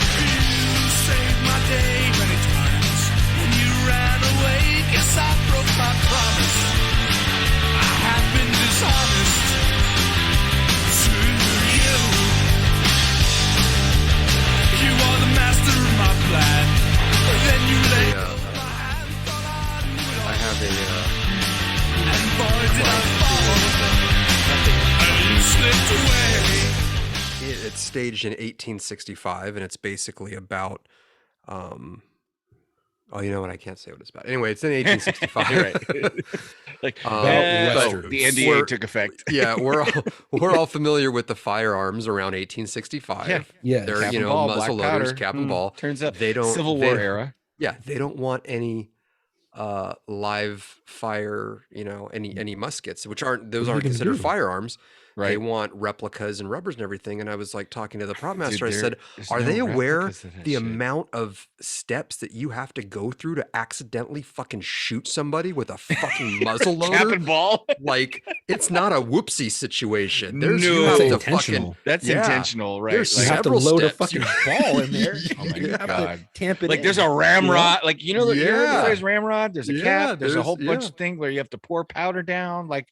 saved my day many times. When you ran away, guess I broke my promise. I have been dishonest to you. You are the master of my plan. Then you lay over my hand, thought I knew it all. I have And boy, did I fall. And you slipped away. it's staged in 1865, and it's basically about, oh, you know what? I can't say what it's about. Anyway, it's in 1865. Right. Like Western. the NDA took effect. Yeah, we're all familiar with the firearms around 1865. Yeah. Yeah. They're Cap you and know ball, muzzle black loaders, powder. cap and ball. Turns out They don't Civil they War don't- era. Yeah, they don't want any live fire, any muskets, which aren't What are you gonna considered do? firearms. They Right. want replicas and rubbers and everything. And I was like talking to the prop master. Dude, I said, there's "Are no they aware replicas of that the shit. amount of steps that you have to go through to accidentally fucking shoot somebody with a fucking muzzle Cap loader? and ball. Like, it's not a whoopsie situation. There's No. you That's have to intentional. fucking That's Yeah. intentional, right? There's You Like, have to several load a steps. fucking ball in there. Oh my You have to God. tamp it like in, there's a ramrod, know? like you know the Yeah. there's ramrod, there's a Yeah, cap, there's a whole bunch yeah. of things where you have to pour powder down, like,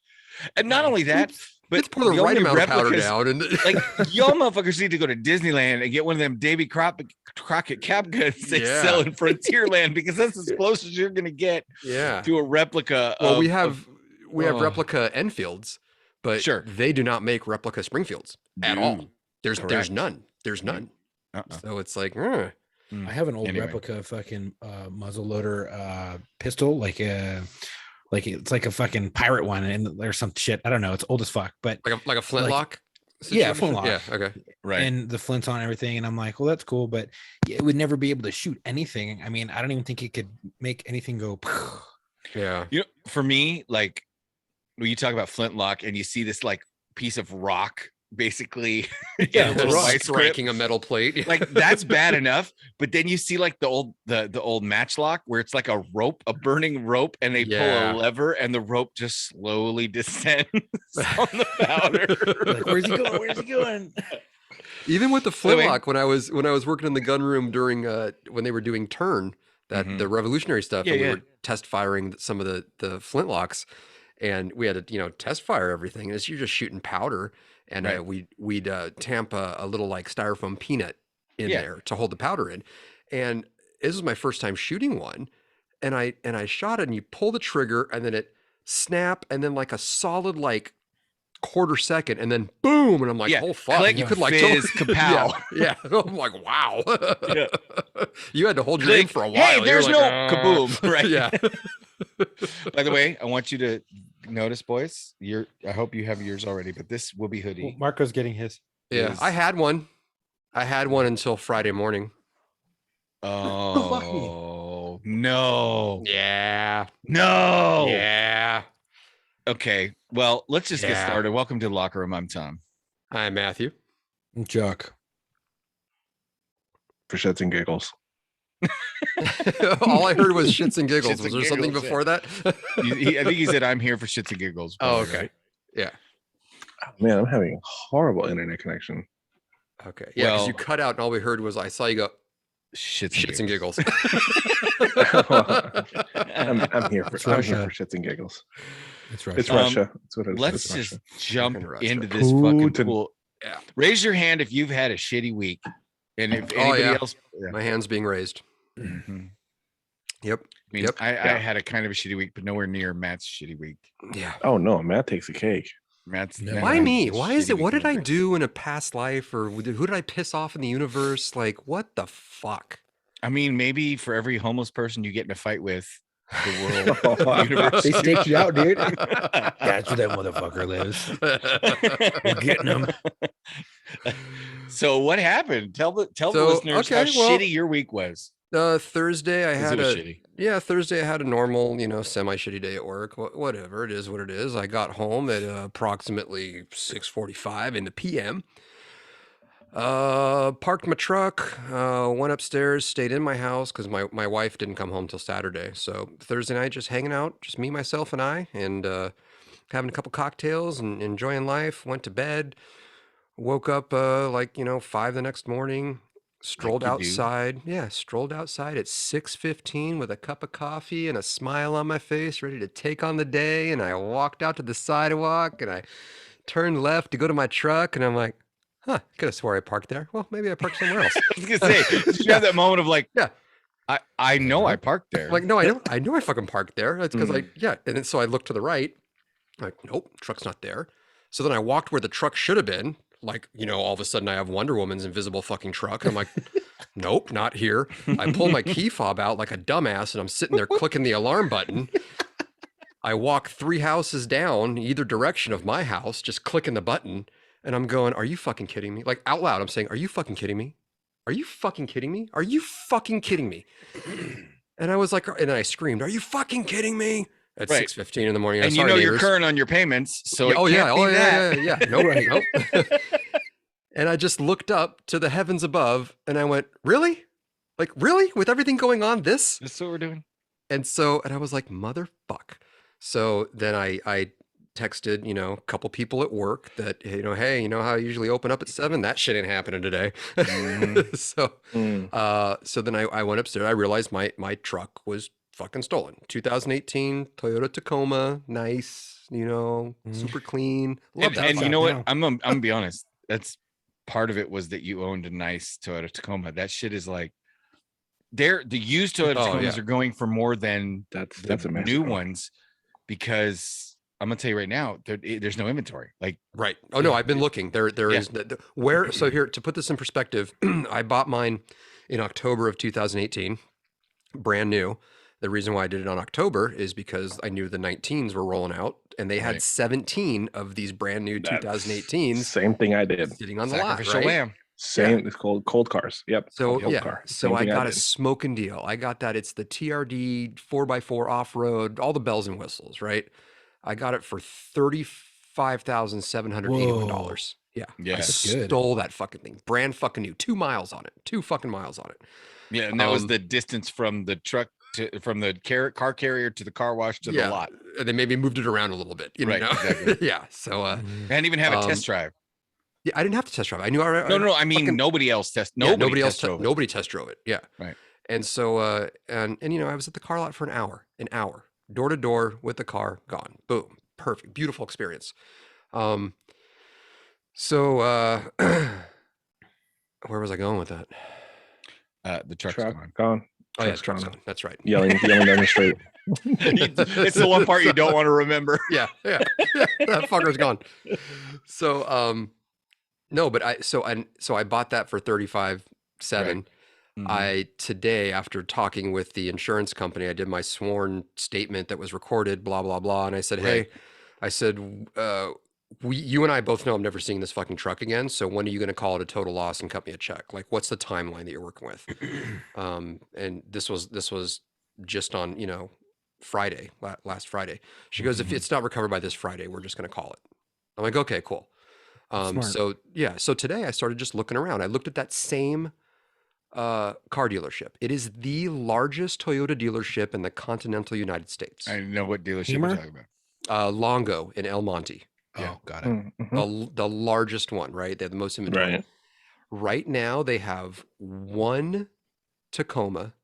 and not only that, but Let's pour the right only amount of powder replicas- down. And Like y'all motherfuckers need to go to Disneyland and get one of them Davy Crockett cap guns they Yeah. sell in Frontierland, because that's as close as you're gonna get yeah. to a replica. Well, of, we have oh. replica Enfields, but Sure. they do not make replica Springfields at all. No. There's Correct. none. There's none. Uh-uh. So it's like, I have an old Anyway. replica fucking muzzle loader pistol, like it's like a fucking pirate one, and there's some shit. I don't know. It's old as fuck, but like a flintlock. yeah, situation? flintlock. Yeah. Okay. right. and the flints on everything, and I'm like, well, that's cool, but it would never be able to shoot anything. I mean, I don't even think it could make anything go. Yeah. You know, for me, like when you talk about flintlock and you see this like piece of rock, basically, Yeah, a it's little rock. vice grip, Striking a metal plate. like that's bad enough. But then you see like the old matchlock where it's like a rope, a burning rope, and they Yeah. pull a lever and the rope just slowly descends on the powder. Like, where's he going? Where's he going? Even with the By the way- flintlock, when I was working in the gun room during when they were doing Turn, that the revolutionary stuff, Yeah, and we yeah. were test firing some of the flintlocks, and we had to test fire everything. And you're just shooting powder, and Right. we'd tamp a little like styrofoam peanut in Yeah. there to hold the powder in. And this was my first time shooting one, and I shot it, and you pull the trigger, and then it snap, and then like a solid like quarter second, and then boom, and I'm like, Yeah, oh fuck, click, you could like fizz, totally- kapow. yeah, I'm like, wow. Yeah. You had to hold your Click, aim for a while. hey, You're there's like, no "Ah." kaboom, right? Yeah. By the way, I want you to notice, boys. I hope you have yours already, but this will be hoodie. Well, Marco's getting his. Yeah, is- I had one until Friday morning. Oh no, Yeah. no. Yeah. Okay, well, let's just get Yeah. started. Welcome to the locker room. I'm Tom. Hi, Matthew. Chuck. For shits and giggles. All I heard was shits and giggles. Shits Was and there something giggles, yeah. before that? I think he said, "I'm here for shits and giggles." Oh, probably, okay. right? Yeah. Man, I'm having a horrible internet connection. Okay. Yeah, because Well- you cut out and all we heard was I saw you go Shits, shits and giggles. I'm here for It's I'm here Russia. for shits and giggles. That's right. It's Um, Russia. That's what it is. Let's It's just Russia. jump Fucking Russia. into this fucking Putin. pool. Yeah. Raise your hand if you've had a shitty week, and if Oh, anybody yeah. else. Yeah. My hand's being raised. Mhm. Yep. I mean, Yep. I Yeah. had a kind of a shitty week, but nowhere near Matt's shitty week. Yeah. Oh no, Matt takes a cake. Matt's No. Matt Why has me? a Why is shitty it? What week did I over. do in a past life, or who did I piss off in the universe? Like, what the fuck? I mean, maybe for every homeless person you get in a fight with, the Oh, world universe. They staked you out, dude. That's where that motherfucker lives. We're getting him. So what happened? Tell the So, listeners how okay, well- shitty your week was. Thursday, I 'Cause had it was a shitty. Thursday I had a normal, semi-shitty day at work. Whatever, it is what it is. I got home at approximately 6:45 in the PM. Parked my truck, went upstairs, stayed in my house because my wife didn't come home till Saturday. So Thursday night, just hanging out, just me, myself, and I, and having a couple cocktails and enjoying life. Went to bed, woke up like 5 the next morning, strolled you do. outside. Yeah, strolled outside at 6:15 with a cup of coffee and a smile on my face, ready to take on the day. And I walked out to the sidewalk and I turned left to go to my truck, and I'm like, huh, could have swore I parked there. Well, maybe I parked somewhere else. I was gonna say, did you have that moment of like, Yeah. I know I parked there. Like, no, I know I fucking parked there. That's because and then so I looked to the right, like, nope, truck's not there. So then I walked where the truck should have been. Like, all of a sudden I have Wonder Woman's invisible fucking truck. And I'm like, nope, not here. I pull my key fob out like a dumbass and I'm sitting there clicking the alarm button. I walk 3 houses down either direction of my house, just clicking the button. And I'm going, are you fucking kidding me? Like out loud, I'm saying, are you fucking kidding me? Are you fucking kidding me? Are you fucking kidding me? And I was like, and I screamed, are you fucking kidding me? At Right. 6:15 in the morning. I'm And sorry, you're neighbors. current on your payments, so Oh it yeah, can't be that. yeah. Nope, nope. And I just looked up to the heavens above and I went, really? Like, really? With everything going on, this? That's what we're doing. And I was like, motherfuck. So then I texted, a couple people at work that, hey, how I usually open up at 7? That shit ain't happening today. Mhm. So then I went upstairs. I realized my truck was fucking stolen. 2018 Toyota Tacoma, nice, super clean. Love And, that. and you fucker. know what? now. I'm gonna be honest. That's part of it was that you owned a nice Toyota Tacoma. That shit is like, the used Toyota Oh, Tacomas yeah. are going for more than That's the a mess. new ones, because I'm gonna tell you right now, there's no inventory. Like, Right. Oh no, I've been looking. There Yeah. is where. So here, to put this in perspective, I bought mine in October of 2018, brand new. The reason why I did it on October is because I knew the 19s were rolling out, and they had Right. 17 of these brand new That's 2018s Same thing I did. sitting on the lot. sacrificial Right. lamb. Same. It's called cold cars. Yep. So called cold yeah, car. so Same I thing got a did. smoking deal. I got that. It's the TRD 4x4 off road, all the bells and whistles. Right. I got it for $35,781. Yeah. Yeah. I That's good. stole that fucking thing. Brand fucking new. 2 miles on it. 2 fucking miles on it. Yeah, and that was Um, the distance from the truck from the car carrier to the car wash to the lot. And they maybe moved it around a little bit. You Right, know? exactly. Yeah. So I didn't even have a test drive. yeah, I didn't have to test drive. I knew I No. I mean, fucking- nobody else nobody else test drove it. nobody test drove it. Yeah. Right. And so and I was at the car lot for an hour, door to door with the car, gone. Boom. Perfect. Beautiful experience. So where was I going with that? The truck's Truck gone. gone. Oh yeah, Truck's truck's gone. gone. That's right. Yelling down the street. It's the one part you don't want to remember. Yeah, that fucker's gone. So no, but I bought that for 35,700. Mhm. I today, after talking with the insurance company, I did my sworn statement that was recorded, blah blah blah, and I said, hey, Right. I said, you and I both know I'm never seeing this fucking truck again. So when are you going to call it a total loss and cut me a check? Like, what's the timeline that you're working with? And this was just on Friday, last Friday. She goes, if it's not recovered by this Friday, we're just going to call it. I'm like, okay, cool. Smart. So yeah, so today I started just looking around. I looked at that same car dealership. It is the largest Toyota dealership in the continental United States. I know what dealership Hummer? you're talking about. Longo in El Monte, Yeah. Oh, got it. Mhm. the largest one, right? They have the most inventory. Right. Right now they have one Tacoma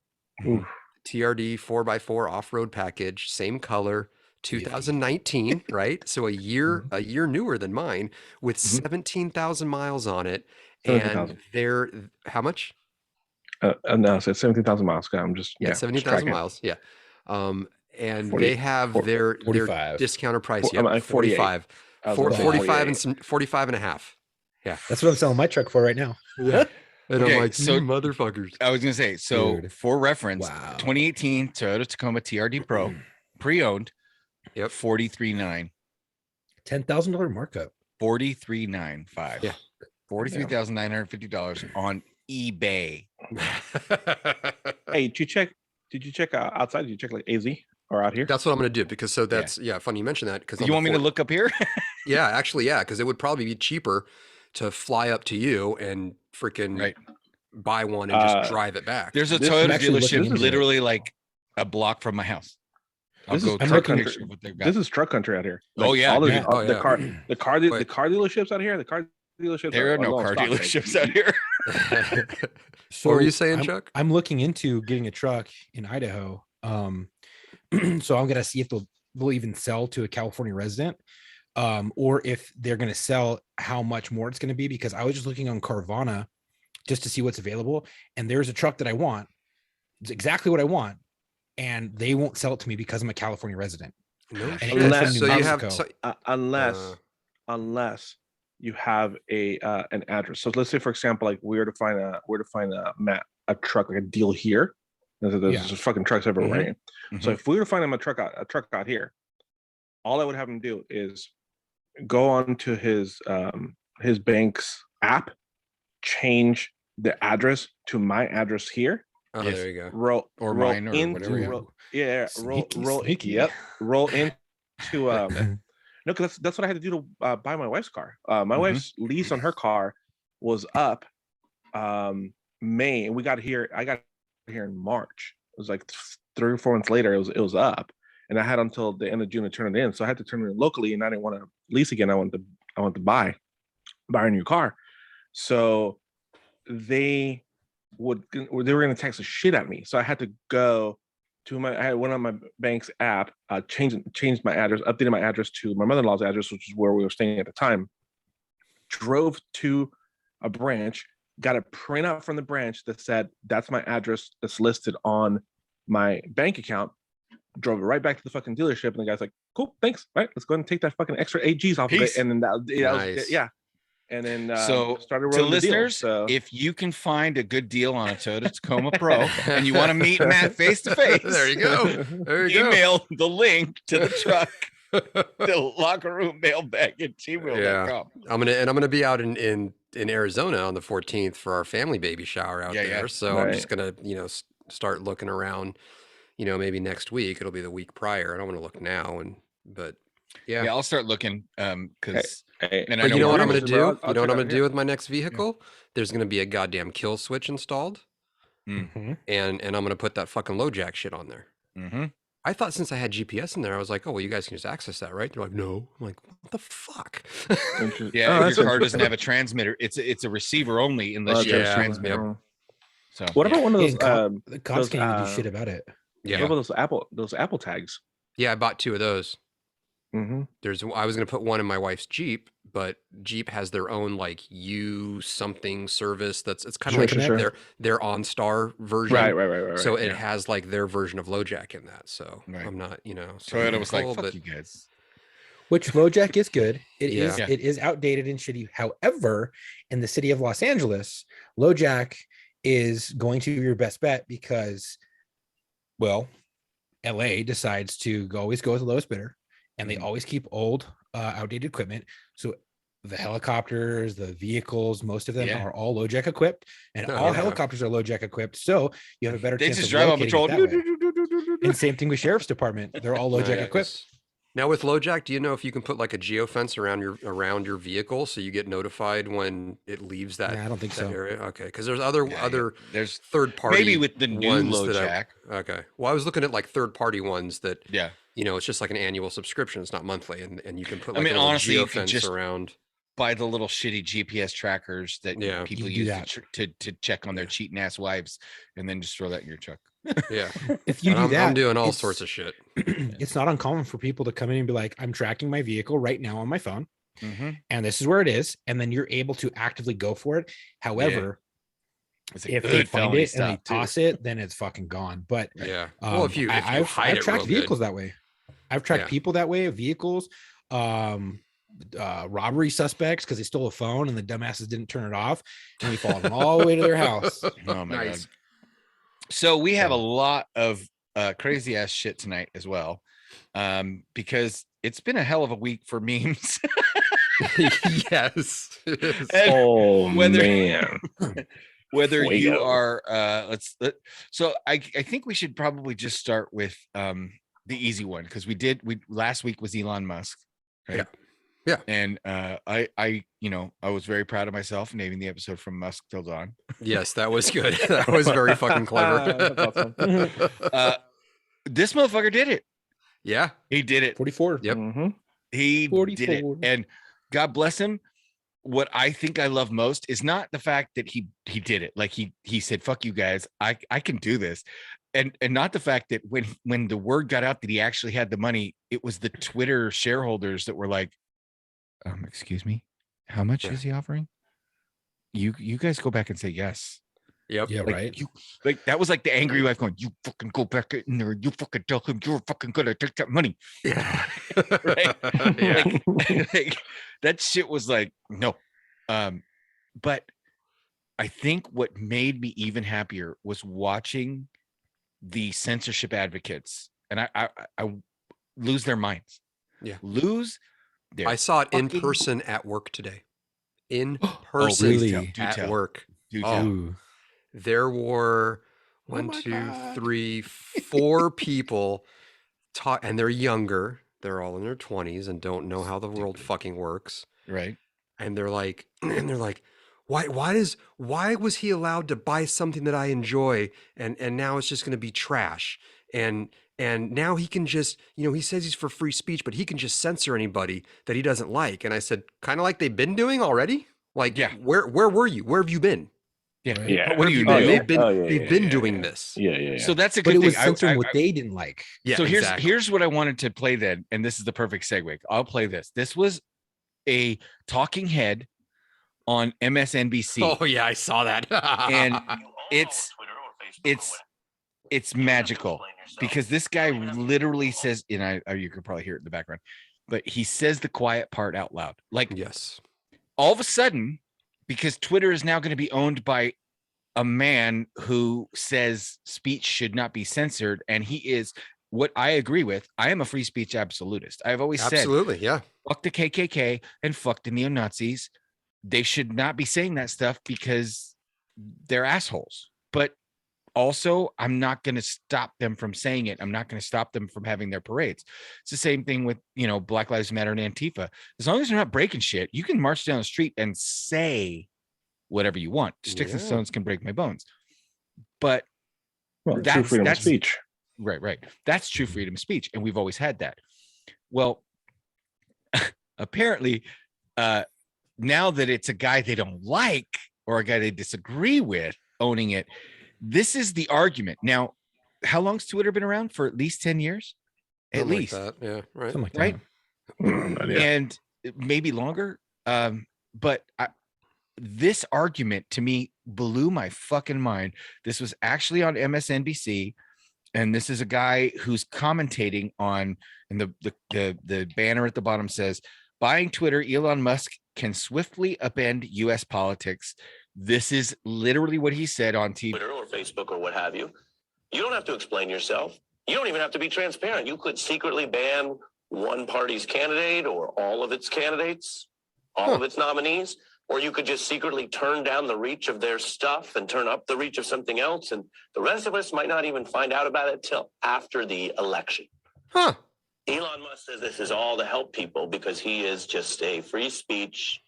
Oof. TRD 4x4 off-road package, same color, 2019, right? So a year newer than mine, with 17,000 miles on it. And 17,000. they're how much? No, so it's 17,000 miles. I'm just Yeah, just 17,000 tracking. miles. Yeah. And 40 they have four- their 45. discounted price. Four- Yeah, I'm at 48. 45. I was Four- gonna say 45 and 48. some 45 and a half. Yeah. That's what I'm selling my truck for right now. Yeah. And Okay, I'm like, so- you motherfuckers. I was gonna say, so Dude. for reference, Wow. 2018 Toyota Tacoma TRD Pro, pre-owned, Yep. 43,900. $10,000 markup. 43,950. Yeah. $43,950 on eBay. Hey, did you check outside? Did you check like AZ or out here? That's what I'm going to do because that's funny you mentioned that because You want me to look up here? Yeah, actually, yeah, because it would probably be cheaper to fly up to you and freaking Right. buy one and just drive it back. There's a This- Toyota I'm actually looking dealership into it. literally like a block from my house. I'll This is go truck take a country. picture of what they've got. This is truck country out here. Oh, yeah, all the, dude. all- Oh, the yeah. car, the Wait. car dealerships out here. The car dealerships. There are no low car stock, like, dealerships out here. What were you saying, I'm, Chuck? I'm looking into getting a truck in Idaho. So I'm gonna see if they'll even sell to a California resident, or if they're gonna sell, how much more it's gonna be. Because I was just looking on Carvana just to see what's available, and there's a truck that I want. It's exactly what I want, and they won't sell it to me because I'm a California resident. No And shit. it comes from Unless- New So you have Mexico. so, unless you have an address. So let's say, for example, like we're to find a truck, like a deal here. There's Yeah. fucking trucks everywhere. right? Mhm. So if we were to find him a truck out here, all I would have him do is go on to his bank's app, change the address to my address here, oh, Yes. there you go. roll Or roll mine or into whatever you have. roll, yeah Sneaky, roll sneaky. yep roll into no, because that's what I had to do to buy my wife's car. My Mhm. wife's lease on her car was up May, and I got here in March. It was like 3 or 4 months later. It was up, and I had until the end of June to turn it in. So I had to turn it in locally, and I didn't want to lease again. I wanted to buy a new car. So they were going to tax the shit out of me. So I had to go to I went on my bank's app, changed my address, updated my address to my mother-in-law's address, which is where we were staying at the time. Drove to a branch, got a printout from the branch that said that's my address that's listed on my bank account. Drove it right back to the fucking dealership, and the guy's like, "Cool, thanks. Right, let's go ahead and take that fucking extra $8 off of it." Peace. And then that Nice. was, yeah. And then So started to rolling the deal. listeners, So if you can find a good deal on a Toyota Tacoma Pro and you want to meet Matt face to face, There you go. There you email the link to the truck to locker room mailbag at gmail.com. I'm gonna be out in Arizona on the 14th for our family baby shower out Yeah, there. yeah. So I'm Right. just gonna start looking around. Maybe next week. It'll be the week prior. I don't want to look now, but Yeah, I'll start looking because Hey, and I But you know what we're I'm gonna Bro, do? I'll You know what check I'm out gonna here. do with my next vehicle? There's gonna be a goddamn kill switch installed, Mhm. and I'm gonna put that fucking low jack shit on there. Mm-hmm. I thought since I had GPS in there, I was like, oh well, you guys can just access that, right? They're like, no. I'm like, what the fuck? Interesting. Yeah, Oh, if that's your car doesn't interesting. have a transmitter, it's a receiver only unless you have a Yeah, transmitter. So What about one of Yeah, those? the cops those, can't even do shit about it. Yeah, What about those Apple tags? yeah. I bought 2 of those. Mm-hmm. I was gonna put one in my wife's Jeep, but Jeep has their own like something service. It's kind of Sure, like sure. their OnStar version. Right. So it yeah. has like their version of LoJack in that. So Right. I'm not, so Toyota was like, cool, fuck but you guys. Which LoJack is good. It is Yeah. it is outdated and shitty. However, in the city of Los Angeles, LoJack is going to be your best bet because, well, LA decides to always go with the lowest bidder, and they always keep old, outdated equipment. So the helicopters, the vehicles, most of them Yeah. are all LoJack equipped, and Oh, all yeah. helicopters are LoJack equipped. So you have a better They chance just of drive on locating it patrol. that way. And same thing with sheriff's department; they're all LoJack Nice. equipped. Now with LoJack, do you know if you can put like a geofence around your vehicle so you get notified when it leaves that, Nah, I don't think that so. area? Okay, because there's other There's third party maybe with the new ones low that jack. okay. Well, I was looking at like third party ones that Yeah. it's just like an annual subscription. It's not monthly, and you can put I like mean, a little honestly, you could geofence just around. Buy the little shitty GPS trackers that Yeah. people You do use that. to check on their cheating ass wives, and then just throw that in your truck. Yeah, If you But do I'm that, doing all it's- sorts of shit. It's not uncommon for people to come in and be like, I'm tracking my vehicle right now on my phone, Mm-hmm. and this is where it is. And then you're able to actively go for it. However, It's if they find it and they toss it, then it's fucking gone. But Yeah. Well, if you I've hide it tracked real vehicles good. that way. I've tracked Yeah. people that way, vehicles, robbery suspects because they stole a phone and the dumbasses didn't turn it off, and we followed them all the way to their house. Oh my Nice. god. So we have a So- lot of crazy ass shit tonight as well. Because it's been a hell of a week for memes. Yes. it is. And Oh whether- man. whether you Fuego. are so I think we should probably just start with the easy one because we last week was Elon Musk, right? Yeah. Yeah. And I was very proud of myself naming the episode From Musk Till Dawn. Yes, that was good. That was very fucking clever. That's awesome. This motherfucker did it. Yeah. He did it. 44. Yep. Mhm. He did it. 44. And God bless him. What I think I love most is not the fact that he did it. Like he said, fuck you guys. I can do this. And not the fact that when the word got out that he actually had the money, it was the Twitter shareholders that were like, excuse me, how much Yeah. is he offering? You guys go back and say yes. Yep. Yeah, Like, right. that was like the angry wife going, you fucking go back in there, you fucking tell him you're fucking gonna take that money. Yeah. Right? Yeah. Like, that shit was like, no. But I think what made me even happier was watching the censorship advocates, and I lose their minds. Yeah. Lose their I saw it in fucking- person at work today. In Oh, person really? Do at tell. work. Do Oh. tell. Ooh. There were Oh one, my two, God. three, 4 people and they're younger. They're all in their 20s and don't know how the world Stupid. fucking works. Right. And they're like, why was he allowed to buy something that I enjoy and now it's just going to be trash? And now he can just, he says he's for free speech, but he can just censor anybody that he doesn't like. And I said, kind of like they've been doing already. Like, Yeah. where were you? Where have you been? Yeah. Right. Yeah. What do you Where know? have you been? They've been yeah, doing yeah. this. Yeah. So that's a But good it thing. was censoring what I- they didn't like. Yeah. so exactly. here's what I wanted to play then, and this is the perfect segue. I'll play this. This was a talking head on MSNBC. Oh yeah, I saw that. And it's magical because this guy literally says, and you could probably hear it in the background, but he says the quiet part out loud. Like yes. all of a sudden, because Twitter is now going to be owned by a man who says speech should not be censored, and he is what I agree with. I am a free speech absolutist. I've always said, Absolutely, yeah. fuck the KKK and fuck the neo-Nazis. They should not be saying that stuff because they're assholes. But also, I'm not going to stop them from saying it. I'm not going to stop them from having their parades. It's the same thing with, Black Lives Matter and Antifa. As long as they're not breaking shit, you can march down the street and say whatever you want. Sticks and Yeah. stones can break my bones. But Well, true That's- freedom of that's- speech. right. That's true freedom of speech. And we've always had that. Well, apparently, now that it's a guy they don't like or a guy they disagree with owning it, this is the argument. Now, how long's Twitter been around? For at least 10 years? At Something least. like that. Yeah, right. Something like Right? that. Yeah. And maybe longer. But this argument to me blew my fucking mind. This was actually on MSNBC, and this is a guy who's commentating on, and the banner at the bottom says, "Buying Twitter, Elon Musk can swiftly upend U.S. politics." This is literally what he said on TV. Twitter or Facebook or what have you. You don't have to explain yourself. You don't even have to be transparent. You could secretly ban one party's candidate or all of its candidates, all of its nominees, or you could just secretly turn down the reach of their stuff and turn up the reach of something else. And the rest of us might not even find out about it till after the election. Huh. Elon Musk says this is all to help people because he is just a free speech,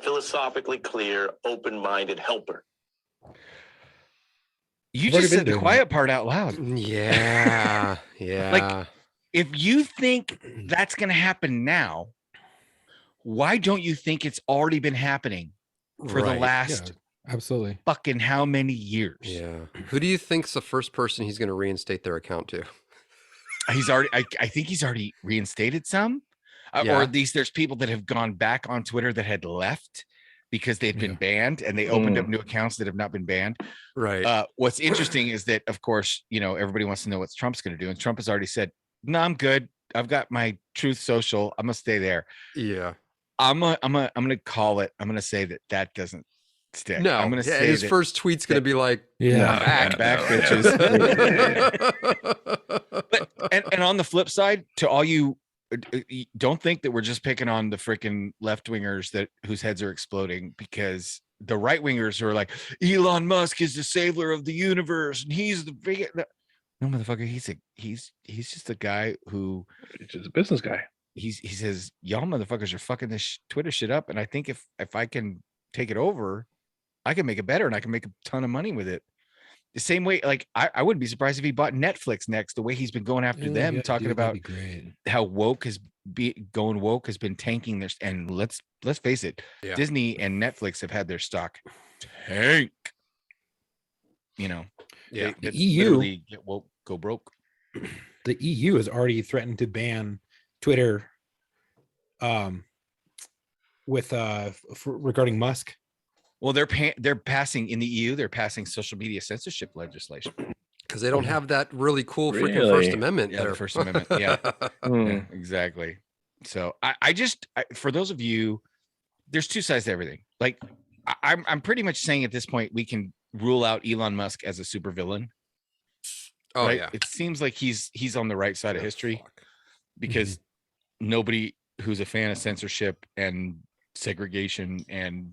philosophically clear, open-minded helper. You I've already just been said the doing quiet part out loud. Yeah. Yeah. If you think that's going to happen now, why don't you think it's already been happening for the Right. last Absolutely. fucking how many years? Yeah. Who do you think's the first person he's going to reinstate their account to? He's already, I think he's already reinstated some, Yeah. or at least there's people that have gone back on Twitter that had left because they've been banned and they opened up new accounts that have not been banned. Right. What's interesting is that, of course, everybody wants to know what Trump's going to do. And Trump has already said, no, I'm good. I've got my Truth Social. I'm going to stay there. Yeah. I'm gonna call it. I'm gonna say that doesn't stick. No. I'm gonna yeah, say his that, first tweet's going to be like, Yeah. I'm back, bitches. But and on the flip side, to all you, don't think that we're just picking on the freaking left wingers whose heads are exploding, because the right wingers who are like, Elon Musk is the savior of the universe and he's the big. No, motherfucker, he's just a guy who He's just a business guy. he says, y'all motherfuckers are fucking this Twitter shit up. And I think if I can take it over, I can make it better and I can make a ton of money with it. The same way, like I wouldn't be surprised if he bought Netflix next, the way he's been going after them, talking about how woke has been tanking their, and let's face it, Disney and Netflix have had their stock tank. You know, the they EU literally get woke, go broke. The EU has already threatened to ban Twitter regarding Musk. Well, they're passing in the EU, they're passing social media censorship legislation because they don't have that really cool freaking First Amendment. Yeah, the First Amendment. Yeah. Yeah, exactly. So I just for those of you, there's two sides to everything. Like I'm pretty much saying at this point we can rule out Elon Musk as a supervillain. Oh right? yeah, it seems like he's on the right side of history because nobody who's a fan of censorship and segregation and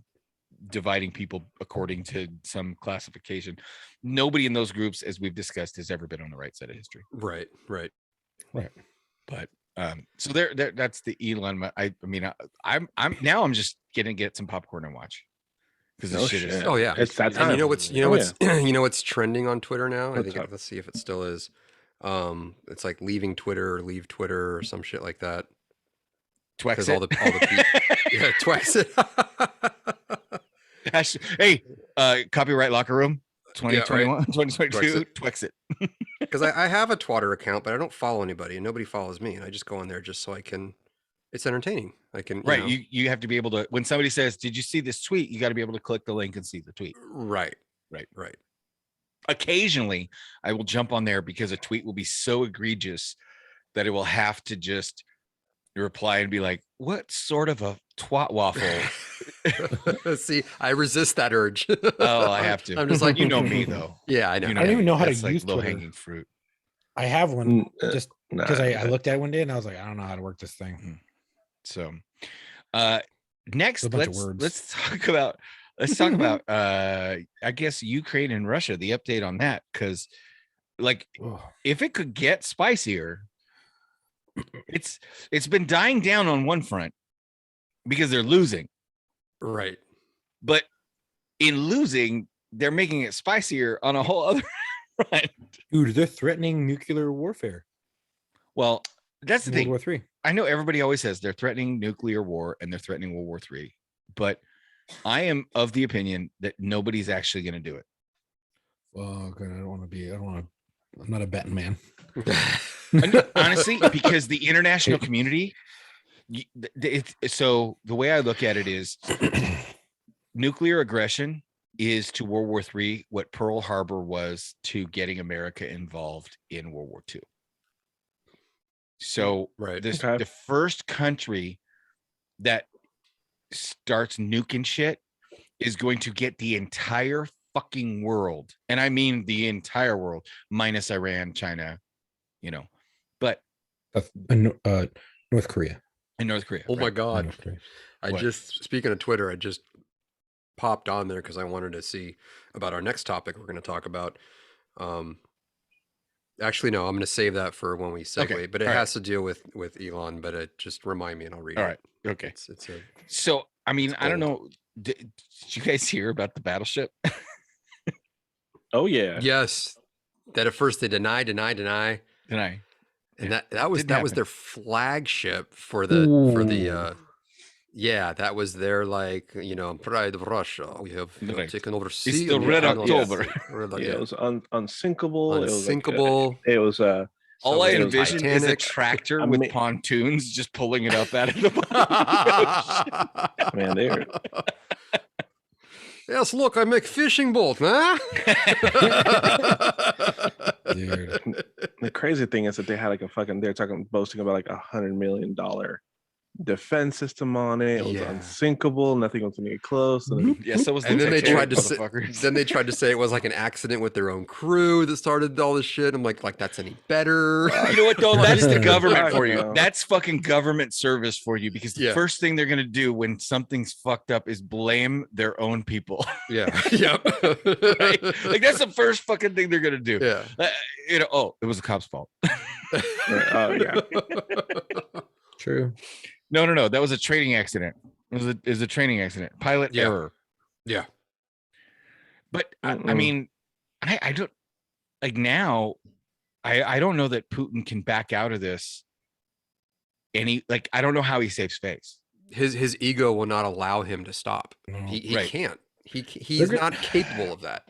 dividing people according to some classification, nobody in those groups, as we've discussed, has ever been on the right side of history. Right. But so there that's the Elon. I mean, I'm just gonna get some popcorn and watch because this shit is. Oh yeah, it's that time. And you know what's trending on Twitter now? I think let's see if it still is. It's like leaving Twitter or leave Twitter or some shit like that. Twexit. All the people, yeah, Twexit. Hey, copyright locker room 2021 2022 Twexit. Because I have a Twitter account, but I don't follow anybody and nobody follows me, and I just go on there just so I can. It's entertaining. I can you have to be able to, when somebody says, did you see this tweet, you got to be able to click the link and see the tweet. Right. Occasionally I will jump on there because a tweet will be so egregious that it will have to just reply and be like, what sort of a twat waffle? See, I resist that urge. Oh, I have to. I'm just like, you know me though. Yeah, I know. I don't even know how to use like Twitter. low-hanging fruit. I have one just because Nah. I looked at it one day and I was like, I don't know how to work this thing. So next A bunch of words. let's talk about I guess Ukraine and Russia, the update on that, because like if it could get spicier, it's been dying down on one front because they're losing. Right. But in losing, they're making it spicier on a whole other front. Dude, they're threatening nuclear warfare. Well, that's the thing. World War III. I know everybody always says they're threatening nuclear war and they're threatening World War III, but I am of the opinion that nobody's actually going to do it. Oh, good. I'm not a betting man. Honestly, because the international community, so the way I look at it is nuclear aggression is to World War III what Pearl Harbor was to getting America involved in World War II. So the first country that starts nuking shit is going to get the entire fucking world. And I mean the entire world, minus Iran, China, but North Korea. And North Korea. Oh my God. What? Speaking of Twitter, I just popped on there because I wanted to see about our next topic we're going to talk about. Actually, no, I'm going to save that for when we segue, Okay. but it All has to deal with Elon, but it just remind me and I'll read it. All right. Okay. It's So, I mean, I don't gold. know. Did you guys hear about the battleship? Oh yeah. yes, that at first they deny. Did I? And that was Didn't happen. their flagship for the yeah, that was their pride of Russia. We have Right. taken over sea. the and we Red have October. Yeah, it was unsinkable. Unsinkable. It was All I Something envision is a Titanic. tractor I with mean- pontoons just pulling it up out of the bottom. man, they're Yes, look, I make fishing boat, huh? Dude. the crazy thing is that they had like they're boasting about like $100 million defense system on it. It was Yeah. unsinkable. Nothing was gonna get close. And Yeah, so was the And then they Titanic, tried to say, motherfuckers. then they tried to say it was like an accident with their own crew that started all this shit. I'm like that's any better? You know what though? That's the government for you. Yeah. That's fucking government service for you, because the Yeah. first thing they're gonna do when something's fucked up is blame their own people. Yeah. Yep. Right? Like that's the first fucking thing they're gonna do. Yeah. Oh, it was the cop's fault. oh yeah. True. No. That was a training accident. It was a training accident. Pilot Yeah. error. Yeah. But I mean, I don't like now. I don't know that Putin can back out of this. I don't know how he saves face. His ego will not allow him to stop. No. He Right. can't. He's not capable of that.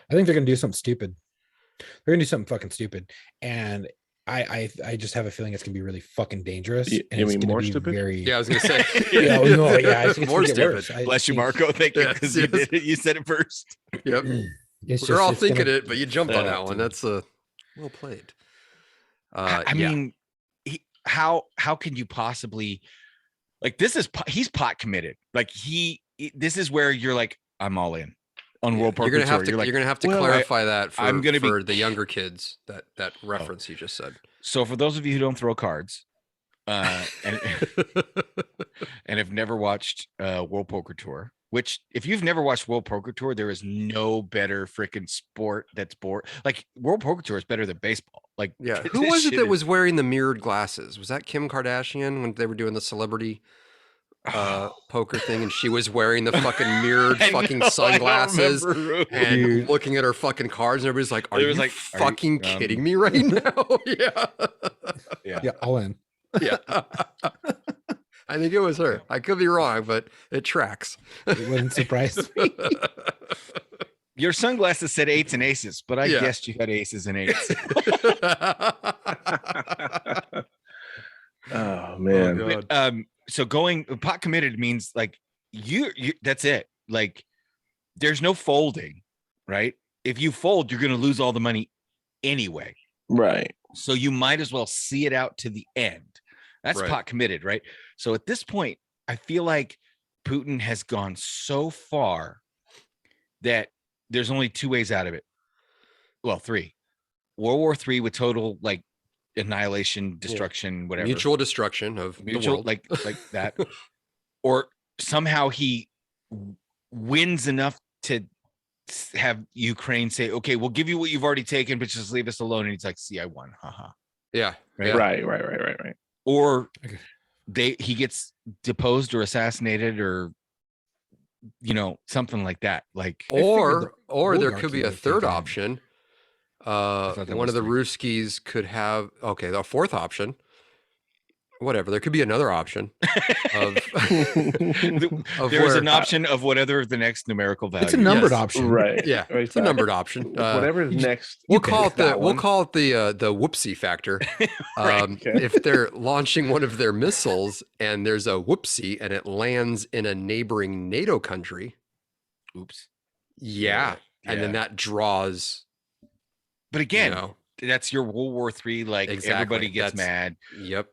I think they're gonna do something stupid. They're gonna do something fucking stupid, and I just have a feeling it's gonna be really fucking dangerous. You and it's mean gonna more be stupid? very. Yeah, I was gonna say. Yeah, no, yeah, I think it's More gonna get stupid. worse. I Bless you, think Marco. Thank you, Yes, because you yes. did it. You said it first. Yep. It's We're all it's thinking gonna- it, but you jumped on Yeah, that one. dude. That's well played. I Yeah. mean, how can you possibly like this is he's pot committed. Like this is where you're like, I'm all in on World Poker You're gonna Tour. have to. You're like, You're gonna have to well, clarify that for I'm gonna be- for the younger kids. That reference you just said. so for those of you who don't throw cards, and and have never watched World Poker Tour, which if you've never watched World Poker Tour, there is no better freaking sport that's bored. Like World Poker Tour is better than baseball. Like Yeah. this Who was it shit that is- was wearing the mirrored glasses? Was that Kim Kardashian when they were doing the celebrity poker thing, and she was wearing the fucking mirrored I fucking know, I don't sunglasses remember. and Dude. looking at her fucking cards, and everybody's like, "Are It you was like, are you, fucking kidding me right now?" Yeah. Yeah, all in. Yeah. I think it was her. I could be wrong, but it tracks. It wouldn't surprise me. Your sunglasses said 8s and aces, but I Yeah. guessed you had aces and 8s. Oh man. God. But, so going pot committed means like you that's it. Like there's no folding, right? If you fold, you're going to lose all the money anyway. Right. So you might as well see it out to the end. That's Right. pot committed, right? So at this point, I feel like Putin has gone so far that there's only two ways out of it. Well, three. World War III with total like annihilation, destruction, whatever. Mutual destruction of the Mutual, world. like that. Or somehow he wins enough to have Ukraine say, okay, we'll give you what you've already taken, but just leave us alone. And he's like, see, I won. Haha. Yeah. Right. Yeah. Right. Or Okay. he gets deposed or assassinated or something like that. Like Or there oligarchy could be a would third take on. option. thought that One was of the three. Ruskies could have the fourth option. Whatever. There could be another option of, of there is where- an option of whatever the next numerical value. It's a numbered Yes. option. Right. Yeah, Right. it's a numbered option. Whatever's you just- next. We'll you call pick it the that one. the whoopsie factor. Right, okay. If they're launching one of their missiles and there's a whoopsie and it lands in a neighboring NATO country, Oops. yeah, and then that draws. But again, You know, that's your World War III. Like Exactly. everybody gets That's- mad. yep,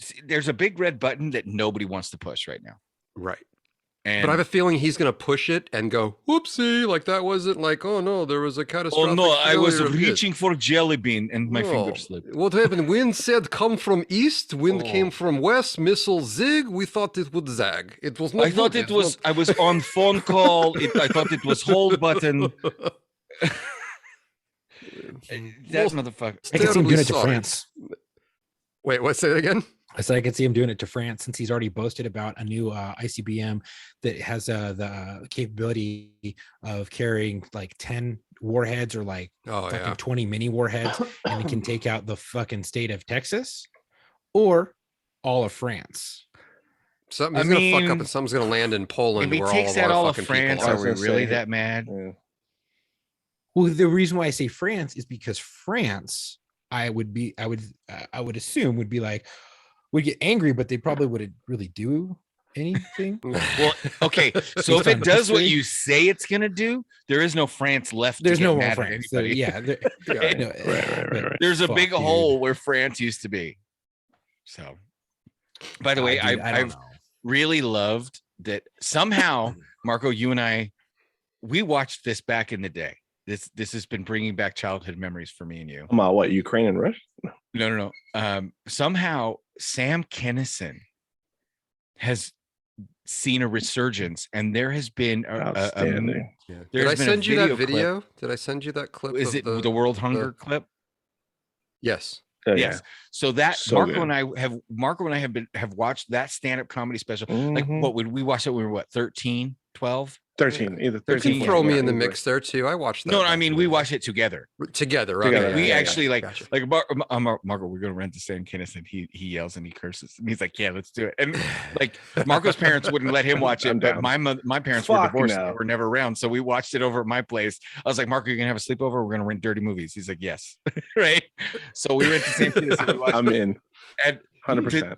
See, there's a big red button that nobody wants to push right now. right. And But I have a feeling he's going to push it and go whoopsie, like that wasn't like, oh no, there was a oh catastrophic. no, I was failure of this." reaching for jelly bean and my No. finger slipped. What happened? Wind said come from east, wind Oh. came from west, missile zig. We thought it would zag. It was not. I thought good. it was. I was on phone call. I thought it was hold button. That motherfucker. I can see him Terribly doing it to sorry. France. Wait, what's that again? I said I could see him doing it to France since he's already boasted about a new ICBM that has the capability of carrying like 10 warheads or like Oh fucking yeah. 20 mini warheads, and it can take out the fucking state of Texas or all of France. Something's I gonna fuck mean, up, and something's gonna land in Poland, If he where takes all out of all our of fucking France, people I are was we gonna really say- that mad? Yeah. Well, the reason why I say France is because France, I would assume would be like, would get angry, but they probably wouldn't really do anything. Well, okay. So Based if it on does what history. you say it's gonna do, there is no France left. There's to get no more mad at France. So, anybody. yeah. Yeah. No, Right. There's a fuck, big dude. hole where France used to be. So, by the way, Dude, I don't I've know. really loved that somehow, Marco, you and I, we watched this back in the day. This has been bringing back childhood memories for me and you. Come on, what, Ukraine and Russia? No. Somehow Sam Kinison has seen a resurgence, and there has been Outstanding. Yeah. There's Did I been a send you that video clip. video? Did I send you that clip? Is of it the World Hunger clip? Yes. Oh, Yes. So that So Marco good. and I have watched that stand-up comedy special. Like Mhm. what would we watch that when we were 13, 12? 13, either You 13. can 13, throw me yeah, in the easily. mix there too. I watched that. No, I back mean in we the day. watched it together. Together. Together, Okay, yeah, We yeah, actually like gotcha. Marco, we're gonna rent the San Kenneth, and he yells and he curses and he's like, yeah, let's do it. And like Marco's parents wouldn't let him watch it, I'm but down. my parents were Fuck divorced, no. and they were never around, so we watched it over at my place. I was like, Marco, you're gonna have a sleepover, we're gonna rent dirty movies. He's like, yes. Right. So we went to San Kenneth and we watched I'm it. in. And 100%.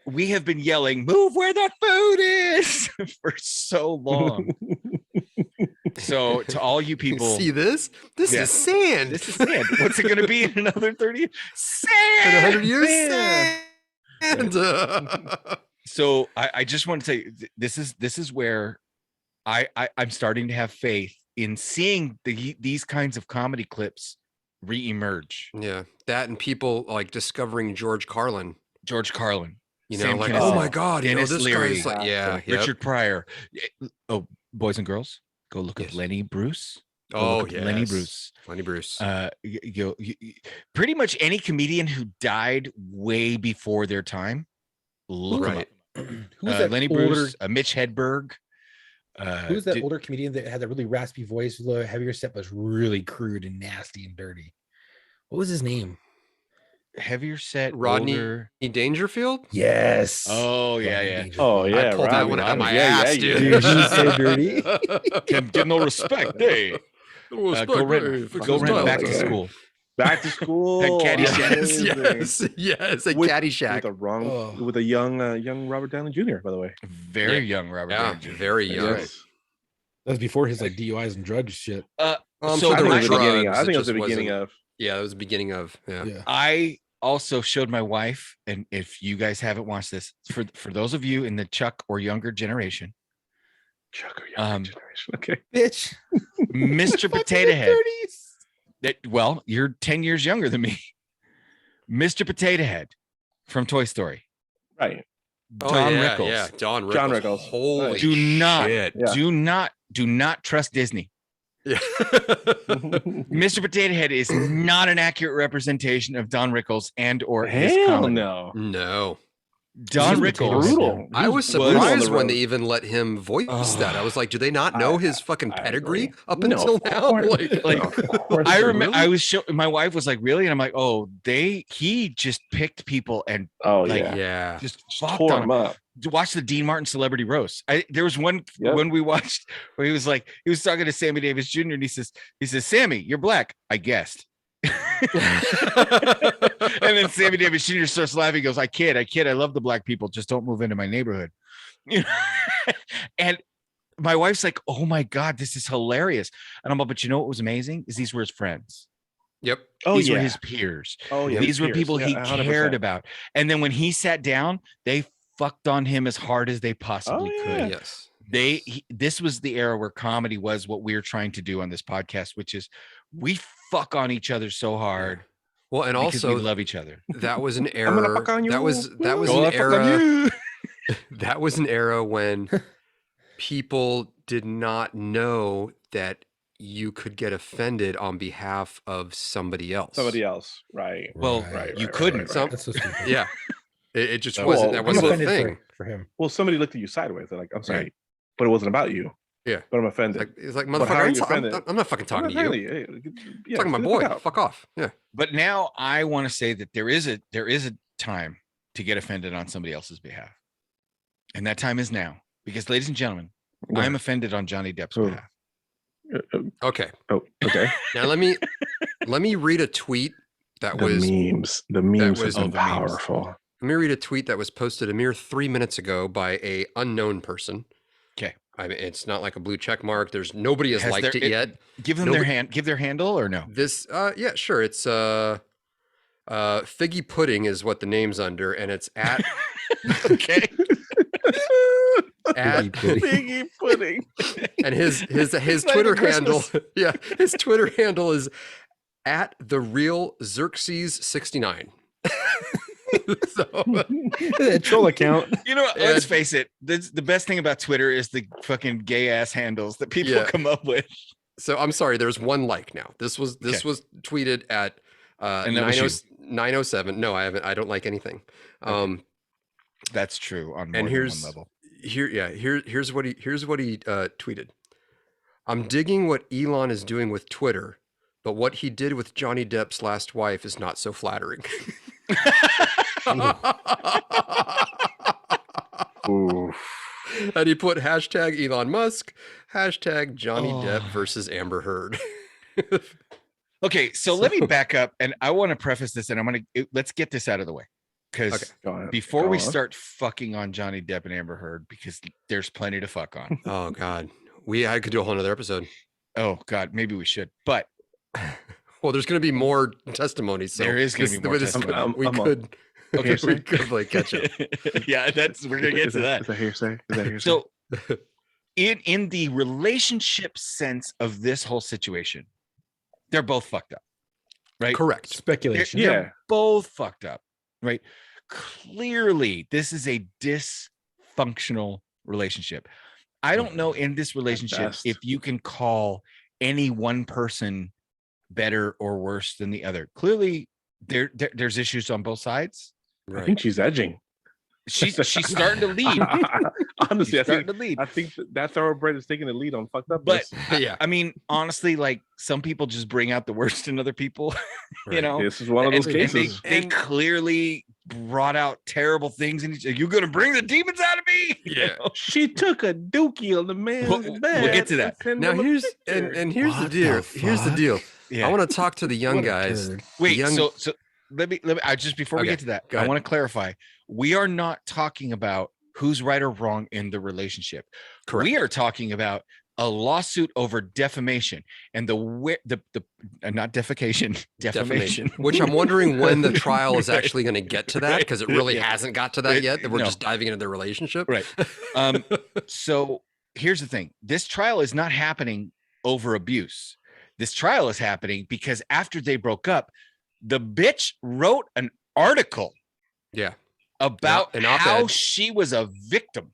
we have been yelling, move where that food is for so long. So to all you people, See this? This Yeah. is sand. this is sand. What's it going to be in another 30 years? in Sand. 100 years. Man. Sand. So I just want to say this is where I'm starting to have faith in seeing these kinds of comedy clips reemerge. Yeah, that and people like discovering George Carlin. George Carlin, You know, Sam like, Kinison, oh my God, you know, Dennis this Leary, guy's like, yeah, yep. Richard Pryor. Oh, boys and girls, go look Yes. at Lenny Bruce. Go Oh, look at Lenny yes. Bruce. Lenny Bruce. Pretty much any comedian who died way before their time. Look 'em Right. up. Who's that Lenny older? Bruce, Mitch Hedberg. Who's that did- older comedian that had that really raspy voice? The heavier set was really crude and nasty and dirty. What was his name? heavier set, Rodney older. Dangerfield? Yes. Oh yeah, Rodney yeah. Dangerfield. Oh, yeah. I pulled that Robbie, one out of my yeah, ass, yeah, dude. Dude, he was so dirty. Can't get no respect, eh? Go rent Back to School. Back to school. And Caddyshack. Yes, yes, a With Caddyshack. with a young Robert Downey Jr. By the way. Very young Robert Yeah, Downey Jr. very That's young. right. That was before his like DUIs and drug shit. I'm So sure there I were think it was the beginning. drugs, I think it was the just beginning wasn't- of. Yeah, that was the beginning of. Yeah. Yeah. I also showed my wife, and if you guys haven't watched this, for those of you in the Chuck or younger generation, Chuck or younger generation. Okay. Bitch. Mr. Potato Head. Well, you're 10 years younger than me. Mr. Potato Head from Toy Story. Right. Don yeah, Rickles. Yeah, Don Rickles. John Rickles. Holy Nice. Do not, shit. Yeah. do not trust Disney. Yeah. Mr. Potato Head is not an accurate representation of Don Rickles and or his Hell comedy. no. No. Don He's Rickles. brutal. I was He brutal on surprised the when road. they even let him voice that. I was like, do they not know his fucking I pedigree agree. up No, until of now? course. Like, Of course I they remember will. I was my wife was like, really? And I'm like, oh, he just picked people and Oh like, yeah. yeah. just fucked Tore on him up. to watch the Dean Martin celebrity roast. There was one Yep. when we watched where he was talking to Sammy Davis Jr. and he says, Sammy, you're black. I guessed. And then Sammy Davis Jr. starts laughing. He goes, I kid. I love the black people. Just don't move into my neighborhood. You know? And my wife's like, oh my God, this is hilarious. And I'm like, but you know what was amazing? Is these were his friends. Yep. Oh These yeah. were his peers. Oh yeah. These were Pierce. people he Yeah, 100%. cared about. And then when he sat down, they fucked on him as hard as they possibly Oh, could. yeah. Yes. This was the era where comedy was what we're trying to do on this podcast, which is we fuck on each other so hard Well, and because also we love each other. that was an I'm gonna era. fuck on you. That was Go an fuck on era. you. That was an era when people did not know that you could get offended on behalf of somebody else. Somebody else. Right. Well, Right, you right, couldn't. right, Some- That's so stupid. Yeah. It just So- wasn't. Well, That I'm wasn't a offended thing. for him. Well, somebody looked at you sideways. They're like, I'm sorry, Right. but it wasn't about you. Yeah. But I'm offended. It's like But how are motherfucker. you offended? I'm not fucking I'm talking not to you. friendly. Yeah, Talking to my get the boy. fuck out. Fuck off. Yeah. But now I want to say that there is a time to get offended on somebody else's behalf. And that time is now. Because ladies and gentlemen, Yeah. I'm offended on Johnny Depp's Oh. behalf. Okay. Oh, okay. Now let me read a tweet that The was. memes. The memes was- have oh, been the memes. powerful. Let me read a tweet that was posted a mere 3 minutes ago by a unknown person. Okay. I mean, it's not like a blue check mark. There's nobody has liked it yet. Give them give their handle or no? This, yeah, sure. It's Figgy Pudding is what the name's under, and it's at Okay. at Figgy pudding. and his not Twitter even handle, Christmas. yeah, his Twitter handle is at the real Xerxes 69. So That troll account. You know, what, let's face it. The best thing about Twitter is the fucking gay ass handles that people Yeah. come up with. I'm sorry. There's one like now. This was Okay. tweeted at And that was you. 907. No, I haven't. I don't like anything. That's true on more And than here's one level. here's what he tweeted. I'm digging what Elon is doing with Twitter, but what he did with Johnny Depp's last wife is not so flattering. Ooh. And he put hashtag Elon Musk, hashtag Johnny Depp versus Amber Heard. Okay, so let me back up, and I want to preface this, and let's get this out of the way, because before we start fucking on Johnny Depp and Amber Heard, because there's plenty to fuck on. Oh God, I could do a whole nother episode. Oh God, maybe we should, but well, there's going to be more testimonies. So there is going to be more testimony. We could like catch up. Yeah, we're going to get to that. Is that hearsay? So, in the relationship sense of this whole situation, they're both fucked up, right? Correct. Speculation. They're both fucked up, right? Clearly, this is a dysfunctional relationship. I don't know in this relationship if you can call any one person better or worse than the other. Clearly, there's issues on both sides. Right. I think she's edging. She's starting to lead. Honestly, I think that thoroughbred is taking the lead on fucked up. But I mean, honestly, like some people just bring out the worst in other people. You know, this is one of those cases. They clearly brought out terrible things, and you're going to bring the demons out of me. Yeah, you know? She took a dookie on the man's bed. We'll get to that. Now here's the deal. Here's the deal. Yeah. I want to talk to the young guys. Wait, so let me just before we get to that, I want to clarify. We are not talking about who's right or wrong in the relationship. Correct. We are talking about a lawsuit over defamation and the not defecation, defamation. Which I'm wondering when the trial is actually going to get to that, because it really hasn't got to that yet. That we're just diving into their relationship. Right. So here's the thing. This trial is not happening over abuse. This trial is happening because after they broke up, the bitch wrote an article. Yeah. About how she was a victim.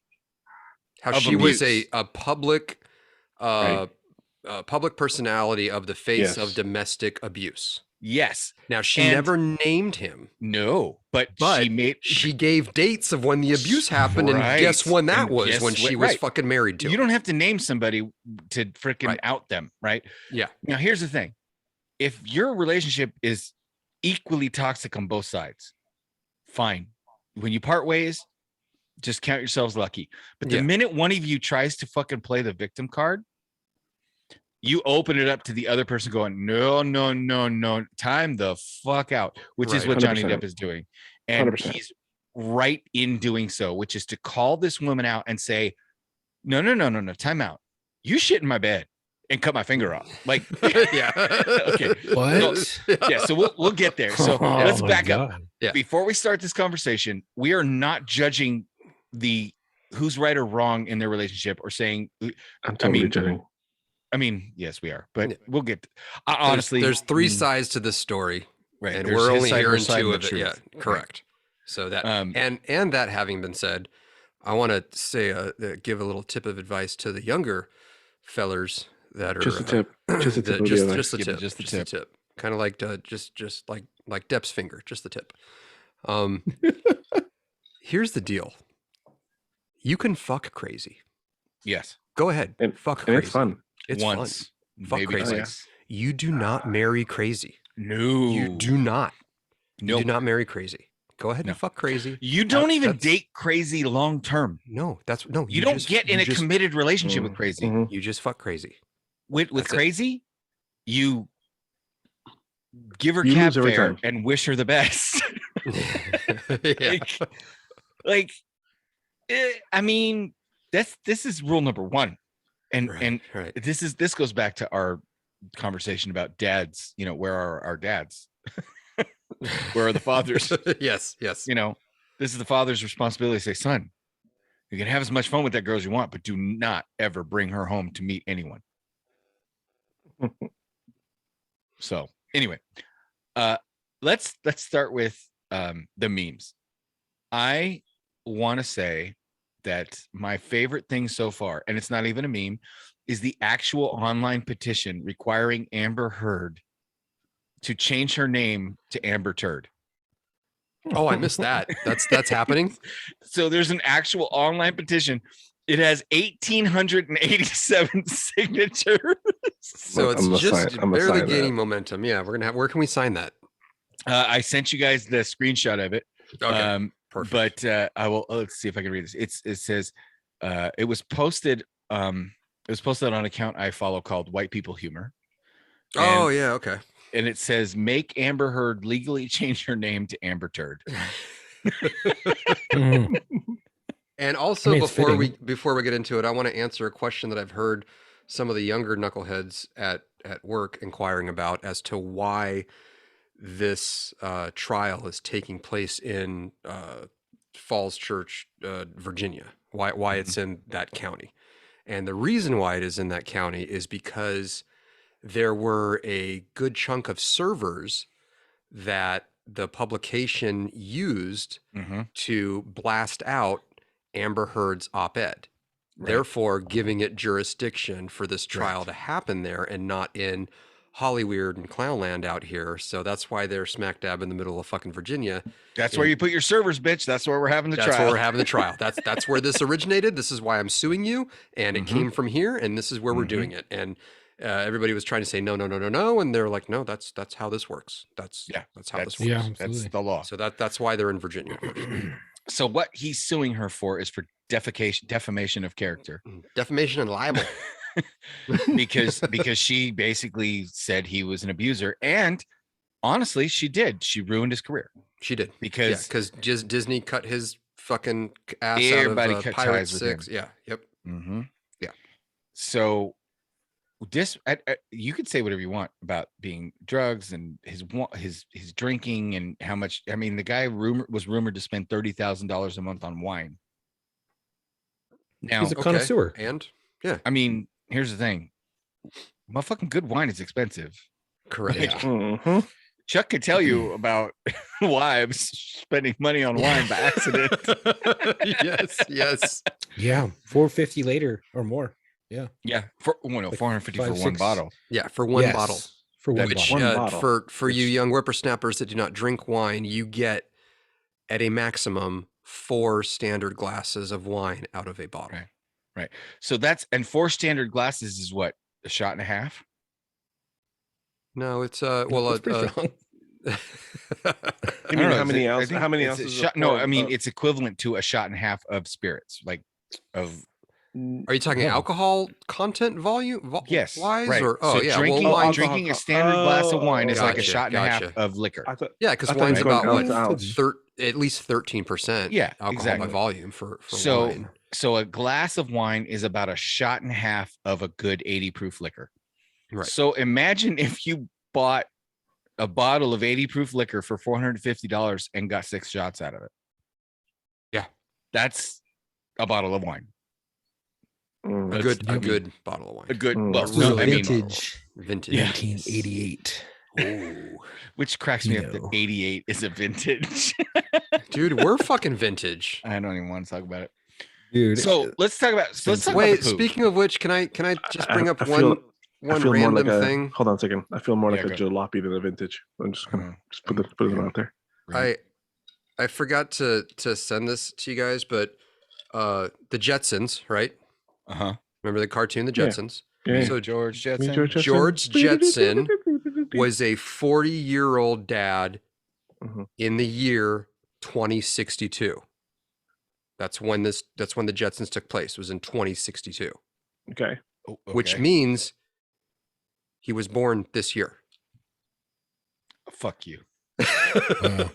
How she was a public public personality of the face of domestic abuse. Yes. Now she never named him. No, but she gave dates of when the abuse happened, and guess when that was? When she was fucking married to him. You don't have to name somebody to freaking out them, right? Yeah. Now here's the thing: if your relationship is equally toxic on both sides, fine. When you part ways, just count yourselves lucky. But the minute one of you tries to fucking play the victim card, you open it up to the other person going, no, time the fuck out, which is what 100%. Johnny Depp is doing. And 100%. He's right in doing so, which is to call this woman out and say, no, time out. You shit in my bed and cut my finger off. Like, yeah. Okay. What? So we'll get there. So let's back up. Yeah. Before we start this conversation, we are not judging who's right or wrong in their relationship or saying, I'm totally judging. I mean, yes, we are, but we'll get honestly. There's three sides to this story, right? And we're only hearing two of it. Truth. Yeah, correct. Right. So that and that having been said, I want to say give a little tip of advice to the younger fellers that are just a tip, just a tip, kind of like just like Depp's finger, just the tip. Here's the deal: you can fuck crazy. Yes, go ahead, fuck crazy. It's fun. It's once, fun. Fuck crazy. You do not marry crazy. No, you do not. No, you do not marry crazy. Go ahead and fuck crazy. You don't even date crazy long term. No, you don't get in a committed relationship with crazy. Mm-hmm. You just fuck crazy. With crazy, you give her cab fare and wish her the best. I mean, this is rule number one, and this goes back to our conversation about dads. You know, where are our dads? Where are the fathers? Yes. You know, this is the father's responsibility to say, son, you can have as much fun with that girl as you want, but do not ever bring her home to meet anyone. So anyway, let's start with the memes. I want to say that my favorite thing so far, and it's not even a meme, is the actual online petition requiring Amber Heard to change her name to Amber Turd. Oh, I missed that. That's happening. So there's an actual online petition. It has 1,887 signatures. So it's I'm gonna just sign- I'm gonna barely sign gaining that. momentum. Yeah, we're gonna have. Where can we sign that? I sent you guys the screenshot of it. Okay, perfect. But I will. Let's see if I can read this. It says it was posted. It was posted on an account I follow called White People Humor. Oh yeah, okay. And it says, make Amber Heard legally change her name to Amber Turd. Mhm. And also, I mean, it's before we get into it, I want to answer a question that I've heard some of the younger knuckleheads at work inquiring about as to why this trial is taking place in Falls Church, Virginia. Why it's in that county, and the reason why it is in that county is because there were a good chunk of servers that the publication used to blast out Amber Heard's op-ed, therefore giving it jurisdiction for this trial to happen there and not in Hollyweird and Clownland out here. So that's why they're smack dab in the middle of fucking Virginia. That's where you put your servers, bitch. That's where we're having the That's trial. where we're having the trial. That's where this originated. This is why I'm suing you, and it came from here, and this is where we're doing it. And everybody was trying to say no, and they're like, no, that's how this works. That's how this works. Yeah, That's absolutely. the law. So that's why they're in Virginia. So what he's suing her for is for defamation of character, Defamation and libel. because she basically said he was an abuser, and honestly, she did. She ruined his career. She did because just Disney cut his fucking ass everybody out of cut Pirate ties with 6. him. Yeah. Yep. Yeah. So this, you could say whatever you want about being drugs and his drinking and how much. I mean, the guy was rumored to spend $30,000 a month on wine. Now He's a connoisseur. And yeah, I mean, here's the thing: motherfucking good wine is expensive. correct. Like, Mhm. Chuck could tell you about wives spending money on wine by accident. yes. Yeah, $450 later or more. Yeah, for Like 450 for 5, one 6. bottle. Yeah, for one Yes, bottle. For one Which bottle. One bottle. for you young whippersnappers that do not drink wine, you get at a maximum 4 standard glasses of wine out of a bottle. Right. So that's, and 4 standard glasses is what, a shot and a half? No, it's That's pretty strong. You I mean don't know, how is many it- I ounces? think How many it's a ounces? shot- no, I mean it's equivalent to a shot and a half of spirits, like of Are you talking Oh. alcohol content volume? yes, wise right. or So drinking, well, wine, drinking a standard glass of wine is like a Gotcha, shot and a half gotcha. of liquor. I thought yeah, because I thought wine's it was about going what ounce to ounce. at least 13%. Yeah, alcohol exactly. by volume for So wine. so a glass of wine is about a shot and a half of a good 80 proof liquor. Right. So imagine if you bought a bottle of 80 proof liquor for $450 and got 6 shots out of it. Yeah. That's a bottle of wine. Mm. A good I mean, bottle of wine. A good, Mm. well, This no, is I mean, vintage. Vintage. Yeah. 1988. Ooh. which cracks me up that No. 88 is a vintage. Dude, we're fucking vintage. I don't even want to talk about it. Dude. So let's talk about, Wait, the poop. speaking of which, can I just bring up I one feel more random like a thing? hold on a second. I feel more Yeah, like a go. jalopy than a vintage. I'm just gonna Mhm. just put it out there. Right. I forgot to send this to you guys, but the Jetsons, right? Uh-huh. Remember the cartoon, the Yeah. Jetsons? Yeah. So George Me, Jetson. George Jetson was a 40-year-old dad Mhm. in the year 2062. That's when the Jetsons took place. It was in 2062, Okay. Oh, which okay. means he was born this year. Fuck you. Wow.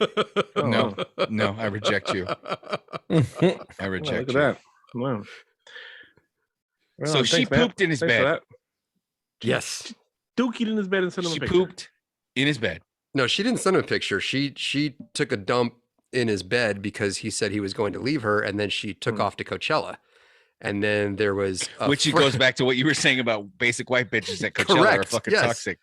Oh, No, wow. no, I reject you. I Oh, reject look you. at that. Wow. Well, So she thanks, Matt. pooped in his Thanks for bed. that. Yes. Dookie in his bed and sent him a She picture. pooped in his bed. No, she didn't send him a picture. She took a dump in his bed because he said he was going to leave her, and then she took Hmm. off to Coachella. And then there was Which it goes back to what you were saying about basic white bitches at Coachella are Correct, fucking yes. toxic.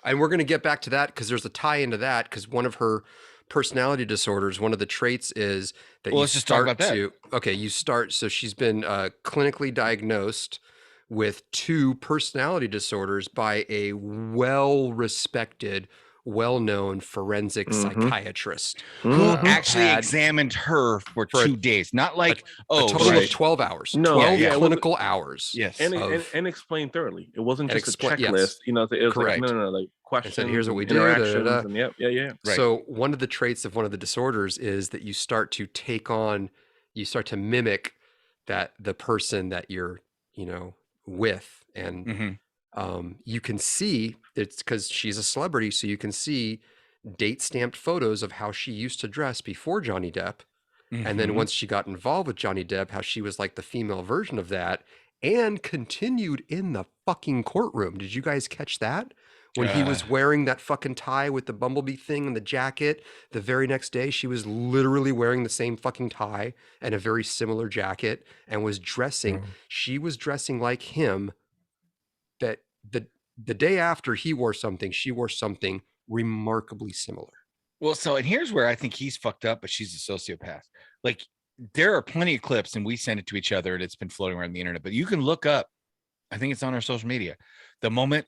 And we're going to get back to that because there's a tie into that because one of her personality disorders, one of the traits is that Well, you let's just talk start about that. to, okay, you start, so she's been clinically diagnosed with 2 personality disorders by a well-respected well-known forensic Mhm. psychiatrist Who Mhm. actually Had- examined her for for a- 2 days? Not like, a total right. of 12 hours. No, 12 yeah, it clinical hours. yes. and explain thoroughly. It wasn't And just a expla- yes. checklist. You know, it was Correct. like no, like And questions, said, here's what we and do. Da, da, interactions, da. and yeah. Right. So one of the traits of one of the disorders is that you start to mimic that the person that you're, with. And Mhm. you can see it's because she's a celebrity. So you can see date stamped photos of how she used to dress before Johnny Depp. And then Mhm. once she got involved with Johnny Depp, how she was like the female version of that and continued in the fucking courtroom. Did you guys catch that? When he was wearing that fucking tie with the bumblebee thing and the jacket, the very next day, she was literally wearing the same fucking tie and a very similar jacket and was dressing. She was dressing like him. That the day after he wore something, she wore something remarkably similar. Well, so and here's where I think he's fucked up, but she's a sociopath. Like there are plenty of clips, and we send it to each other, and it's been floating around the internet. But you can look up, I think it's on our social media, the moment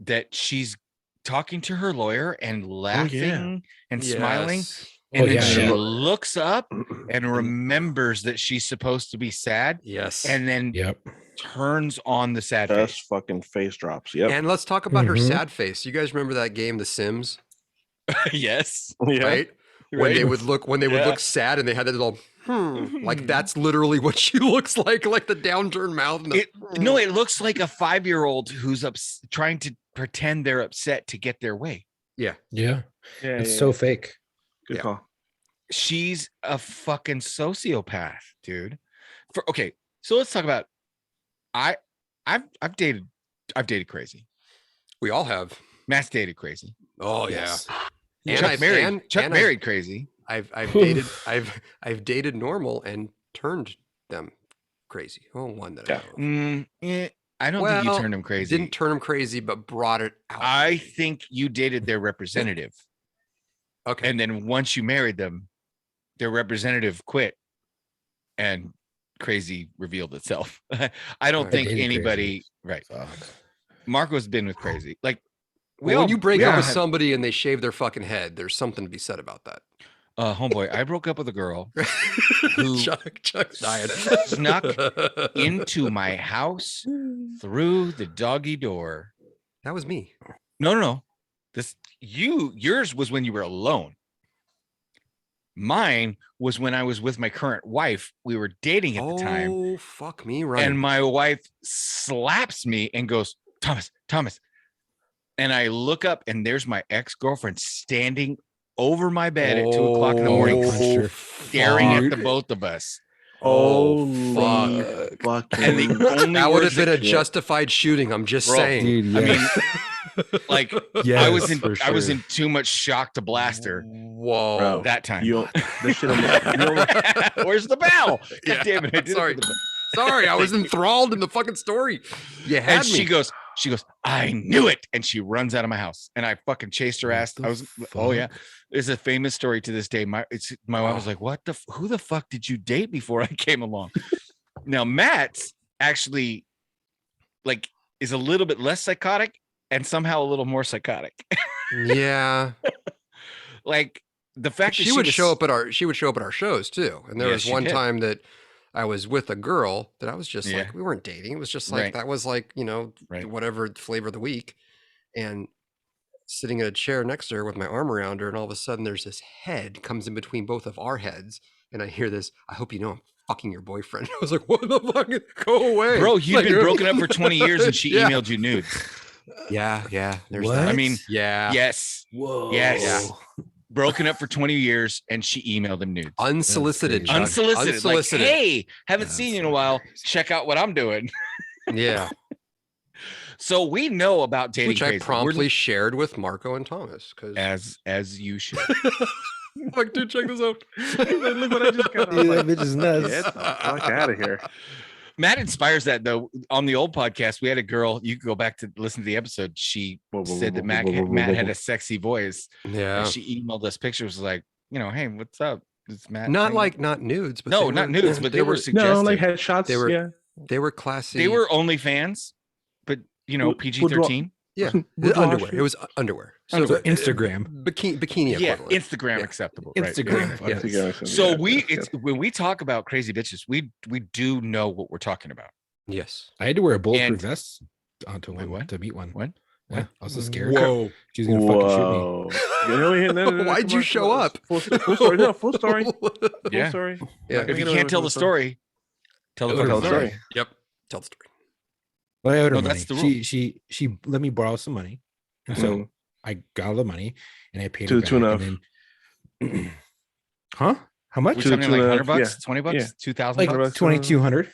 that she's talking to her lawyer and laughing and smiling, Yes. and then yeah, she yeah. looks up and remembers that she's supposed to be sad, Yes. and then Yep. turns on the sad face. Just fucking face drops. Yep. And let's talk about her Mhm. sad face. You guys remember that game, The Sims? Yes, Yeah. Right? When they would look Yeah. look sad and they had that little like that's literally what she looks like the downturned mouth. And the, No, it looks like a 5-year-old who's trying to pretend they're upset to get their way. yeah. Yeah. Yeah. It's so fake. Good Yeah. call. She's a fucking sociopath, dude. Okay, so let's talk about I've dated crazy. We all have. Matt's dated crazy. Oh Yes. yeah. Chuck married. and Chuck I've- married crazy. I've dated I've dated normal and turned them crazy. Oh, one that I know of. I don't think you Well, turned him crazy. Didn't turn them crazy, but brought it out. I think you dated their representative, Okay. and then once you married them, their representative quit, and crazy revealed itself. I don't I think dated anybody. crazy. Right. Fuck. Marco's been with crazy. Like when you break we up all with have- somebody and they shave their fucking head, there's something to be said about that. homeboy, I broke up with a girl who Chuck's dying. snuck into my house through the doggy door. That was me. No. Yours was when you were alone. Mine was when I was with my current wife. We were dating at the time, Oh, fuck me, right? and my wife slaps me and goes, Thomas. And I look up, and there's my ex-girlfriend standing over my bed at 2:00 in the morning, Oh, staring at fuck. the both of us. Oh, fuck. And the only That would words have been a Yeah. justified shooting. I'm just Bro, saying. Dude, I yes. mean, like Yes, I was in for I was sure. in too much shock to blast her Whoa. Bro. that time. This shit almost, Where's the bell? God Yeah, damn it! I did it sorry. with the bell. Sorry, I was enthralled in the fucking story. You had And me. she goes, I knew it, and she runs out of my house, and I fucking chased her What ass. the I was, oh yeah, fuck? it's a famous story to this day. My wife was like, "What the? Who the fuck did you date before I came along?" Now Matt's actually like is a little bit less psychotic and somehow a little more psychotic. Yeah. Like the fact that She would was- show up at our shows too. And there Yes, was she one did. time that I was with a girl that I was just Yeah. like, we weren't dating. It was just like Right. that was like, Right. whatever flavor of the week. And sitting in a chair next to her with my arm around her, and all of a sudden there's this head comes in between both of our heads, and I hear this, I hope you know I'm fucking your boyfriend. I was like, what the fuck? Go away. Bro, you've Like, been broken up for 20 years, and she Yeah. emailed you nudes. Yeah. There's What? that. I mean, Yeah. yes, Whoa. Yes. broken up for 20 years, and she emailed him nudes. Unsolicited. crazy. Chuck. Unsolicited. Like, hey, haven't That's seen you in a while. crazy. Check out what I'm doing. Yeah. So we know about dating Which I crazy. promptly shared with Marco and Thomas. Because as you should. like, dude, check this out. Look what I just got. Dude, that bitch is nuts. Get the fuck out of here. Matt inspires that though. On the old podcast, we had a girl. You could go back to listen to the episode. She said that Matt had a sexy voice. Yeah. And she emailed us pictures like, hey, what's up? It's Matt. Not hanging- not nudes, but no, they not were- nudes, but they were No, suggestive. like headshots. They were- yeah. They were classy. They were OnlyFans, but Would- PG-13. Yeah, Boudoir underwear. shoot. It was underwear. So Instagram. Bikini Yeah, equivalent. Instagram Yeah. acceptable. Right. Instagram. Yeah. photos. Together, So yeah, it's when we talk about crazy bitches, we do know what we're talking about. Yes. I had to wear a bulletproof And- vest onto Wait, one what? to meet one. What? Yeah, What? I was so scared. Whoa. She was gonna fucking shoot me. Whoa. No, Why'd come you on, show come on. up? Full story. No, full story. Full Yeah. story. Yeah. Not If you gonna can't get tell away the from story, tell the Tell fucking the story. story. Yep. Tell the story. Well, I owed her No, money. that's the rule. She let me borrow some money, and so Mhm. I got all the money and I paid To her the back. tune And of- then, huh? How much? We're To the talking like tune of- 100 bucks, yeah, 20 bucks, yeah. 2,000 Like bucks. 2,200.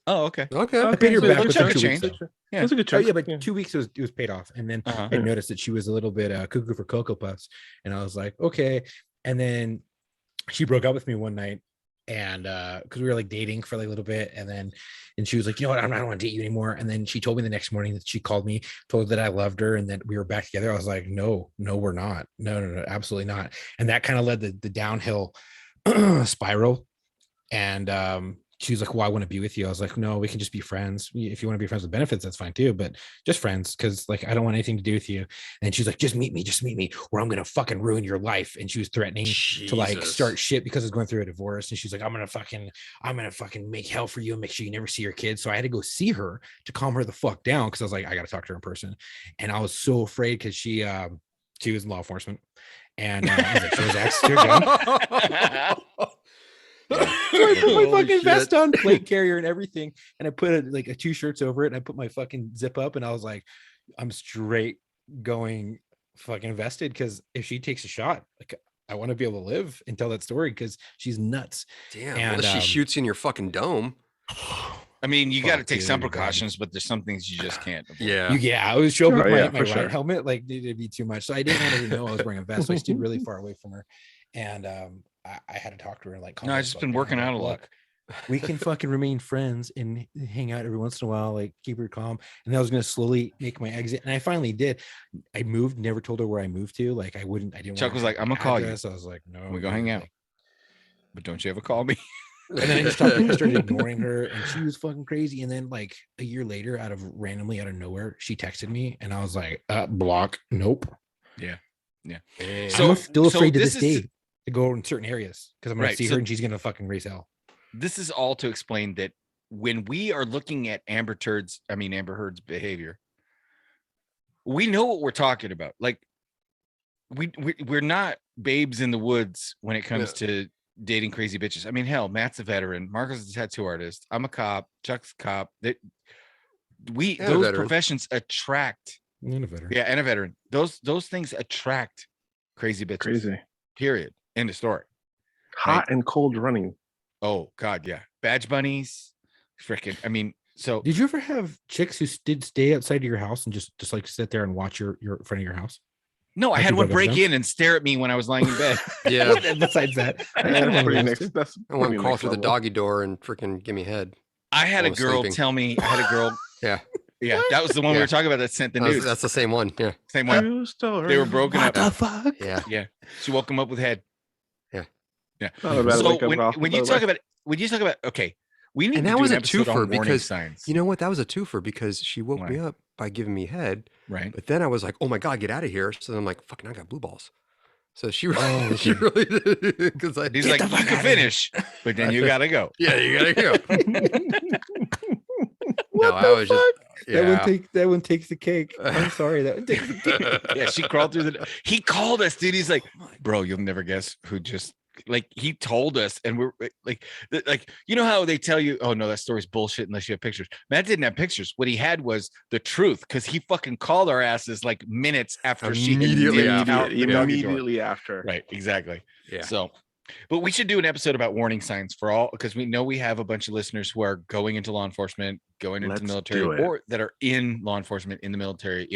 Oh, okay. Okay. I paid her so back it's within a good 2 chunk. weeks. Though. Yeah. That's a good Oh chunk. yeah, but 2 weeks it was paid off, and then Uh-huh. I noticed that she was a little bit cuckoo for Cocoa Puffs, and I was like, okay. And then she broke up with me one night, and because we were like dating for like a little bit, and she was like, you know what, I don't want to date you anymore. And then she told me the next morning that she called me, told that I loved her, and that we were back together. I was like, no, we're not. No, absolutely not. And that kind of led the downhill spiral. And she was like, well, I want to be with you. I was like, no, we can just be friends. If you want to be friends with benefits, that's fine too, but just friends, because like I don't want anything to do with you. And she's like, just meet me, or I'm gonna fucking ruin your life. And she was threatening to like Jesus. start shit because I was going through a divorce. And she's like, I'm gonna fucking make hell for you and make sure you never see your kids. So I had to go see her to calm her the fuck down, because I was like, I gotta talk to her in person. And I was so afraid because she was in law enforcement, and I was like, she was asked to gun. So I put my Holy fucking shit. vest on, plate carrier, and everything, and I put like 2 shirts over it, and I put my fucking zip up, and I was like, I'm straight going fucking vested, because if she takes a shot, like I want to be able to live and tell that story, because she's nuts. Damn. And, Unless she shoots in your fucking dome. I mean, you got to Fuck, take dude, some God. precautions, but there's some things you just can't. avoid. Yeah. I was showing Oh, my yeah, right for sure. helmet, like it'd be too much, so I didn't want her to know I was wearing a vest. So I stood really far away from her, and I had to talk to her and like, calm No, her I've the just fuck been down. working Like, out a lot. look, we can fucking remain friends and hang out every once in a while, like keep her calm. And I was gonna slowly make my exit, and I finally did. I moved, never told her where I moved to. Like I didn't. Chuck want was her like, to "I'm my gonna call you. address. I was like, no, We go hang out. like- But don't you ever call me?" and then I just started ignoring her, and she was fucking crazy. And then like a year later, randomly out of nowhere, she texted me, and I was like, block, nope. Yeah. So I'm still so afraid to this this is- day to go in certain areas, because I'm gonna Right, see so- her and she's gonna fucking raise hell. This is all to explain that when we are looking at Amber Heard's behavior, we know what we're talking about. Like we're not babes in the woods when it comes to dating crazy bitches. I mean, hell, Matt's a veteran, Marcus is a tattoo artist, I'm a cop, Chuck's a cop. That And a those veteran. professions attract, And a veteran. and a veteran. Those things attract crazy bitches. Crazy. Period. End of story. Hot and cold running. Oh God, yeah. Badge bunnies, freaking. I mean, so Did you ever have chicks who did stay outside of your house and just like sit there and watch your front of your house? no, I Have had you one broken break them? in and stare at me when I was lying in bed. Yeah. Besides that, I had That's one of pretty those next. too. That's I want to pretty crawl next through the level. doggy door and freaking give me head. I had a While girl sleeping. tell me. I had a girl. Yeah. Yeah, that was the one we Yeah. were talking about that sent the news. That's the same one. Yeah. Same one. True story. They were broken What up. the fuck? Yeah. Yeah, she woke him up with head. Yeah. Yeah. Not a bad So wake-up call, when you by the talk way. about okay, we need And to that do was an a episode on twofer warning because, signs. You know what? That was a twofer because she woke me Why? up by giving me head. Right. But then I was like, oh my God, get out of here. So I'm like, fucking, I got blue balls. So she really, Oh, she okay. really did. Because I He's Get like, the you fuck can outta here." finish, but then you gotta go. yeah, you gotta go. What No, I the was just, fuck? yeah. That one takes the cake. I'm sorry. That one takes the cake. Yeah, she crawled through the. He called us, dude. He's like, bro, you'll never guess who just like he told us, and we're like, you know how they tell you, oh no, that story's bullshit unless you have pictures. Matt didn't have pictures. What he had was the truth, because he fucking called our asses like minutes after she had Immediately dipped after. out the doggy door. Immediately after. Right, exactly. Yeah. So, but we should do an episode about warning signs for all, because we know we have a bunch of listeners who are going into law enforcement, going into the Let's military, do it. or that are in law enforcement, in the military.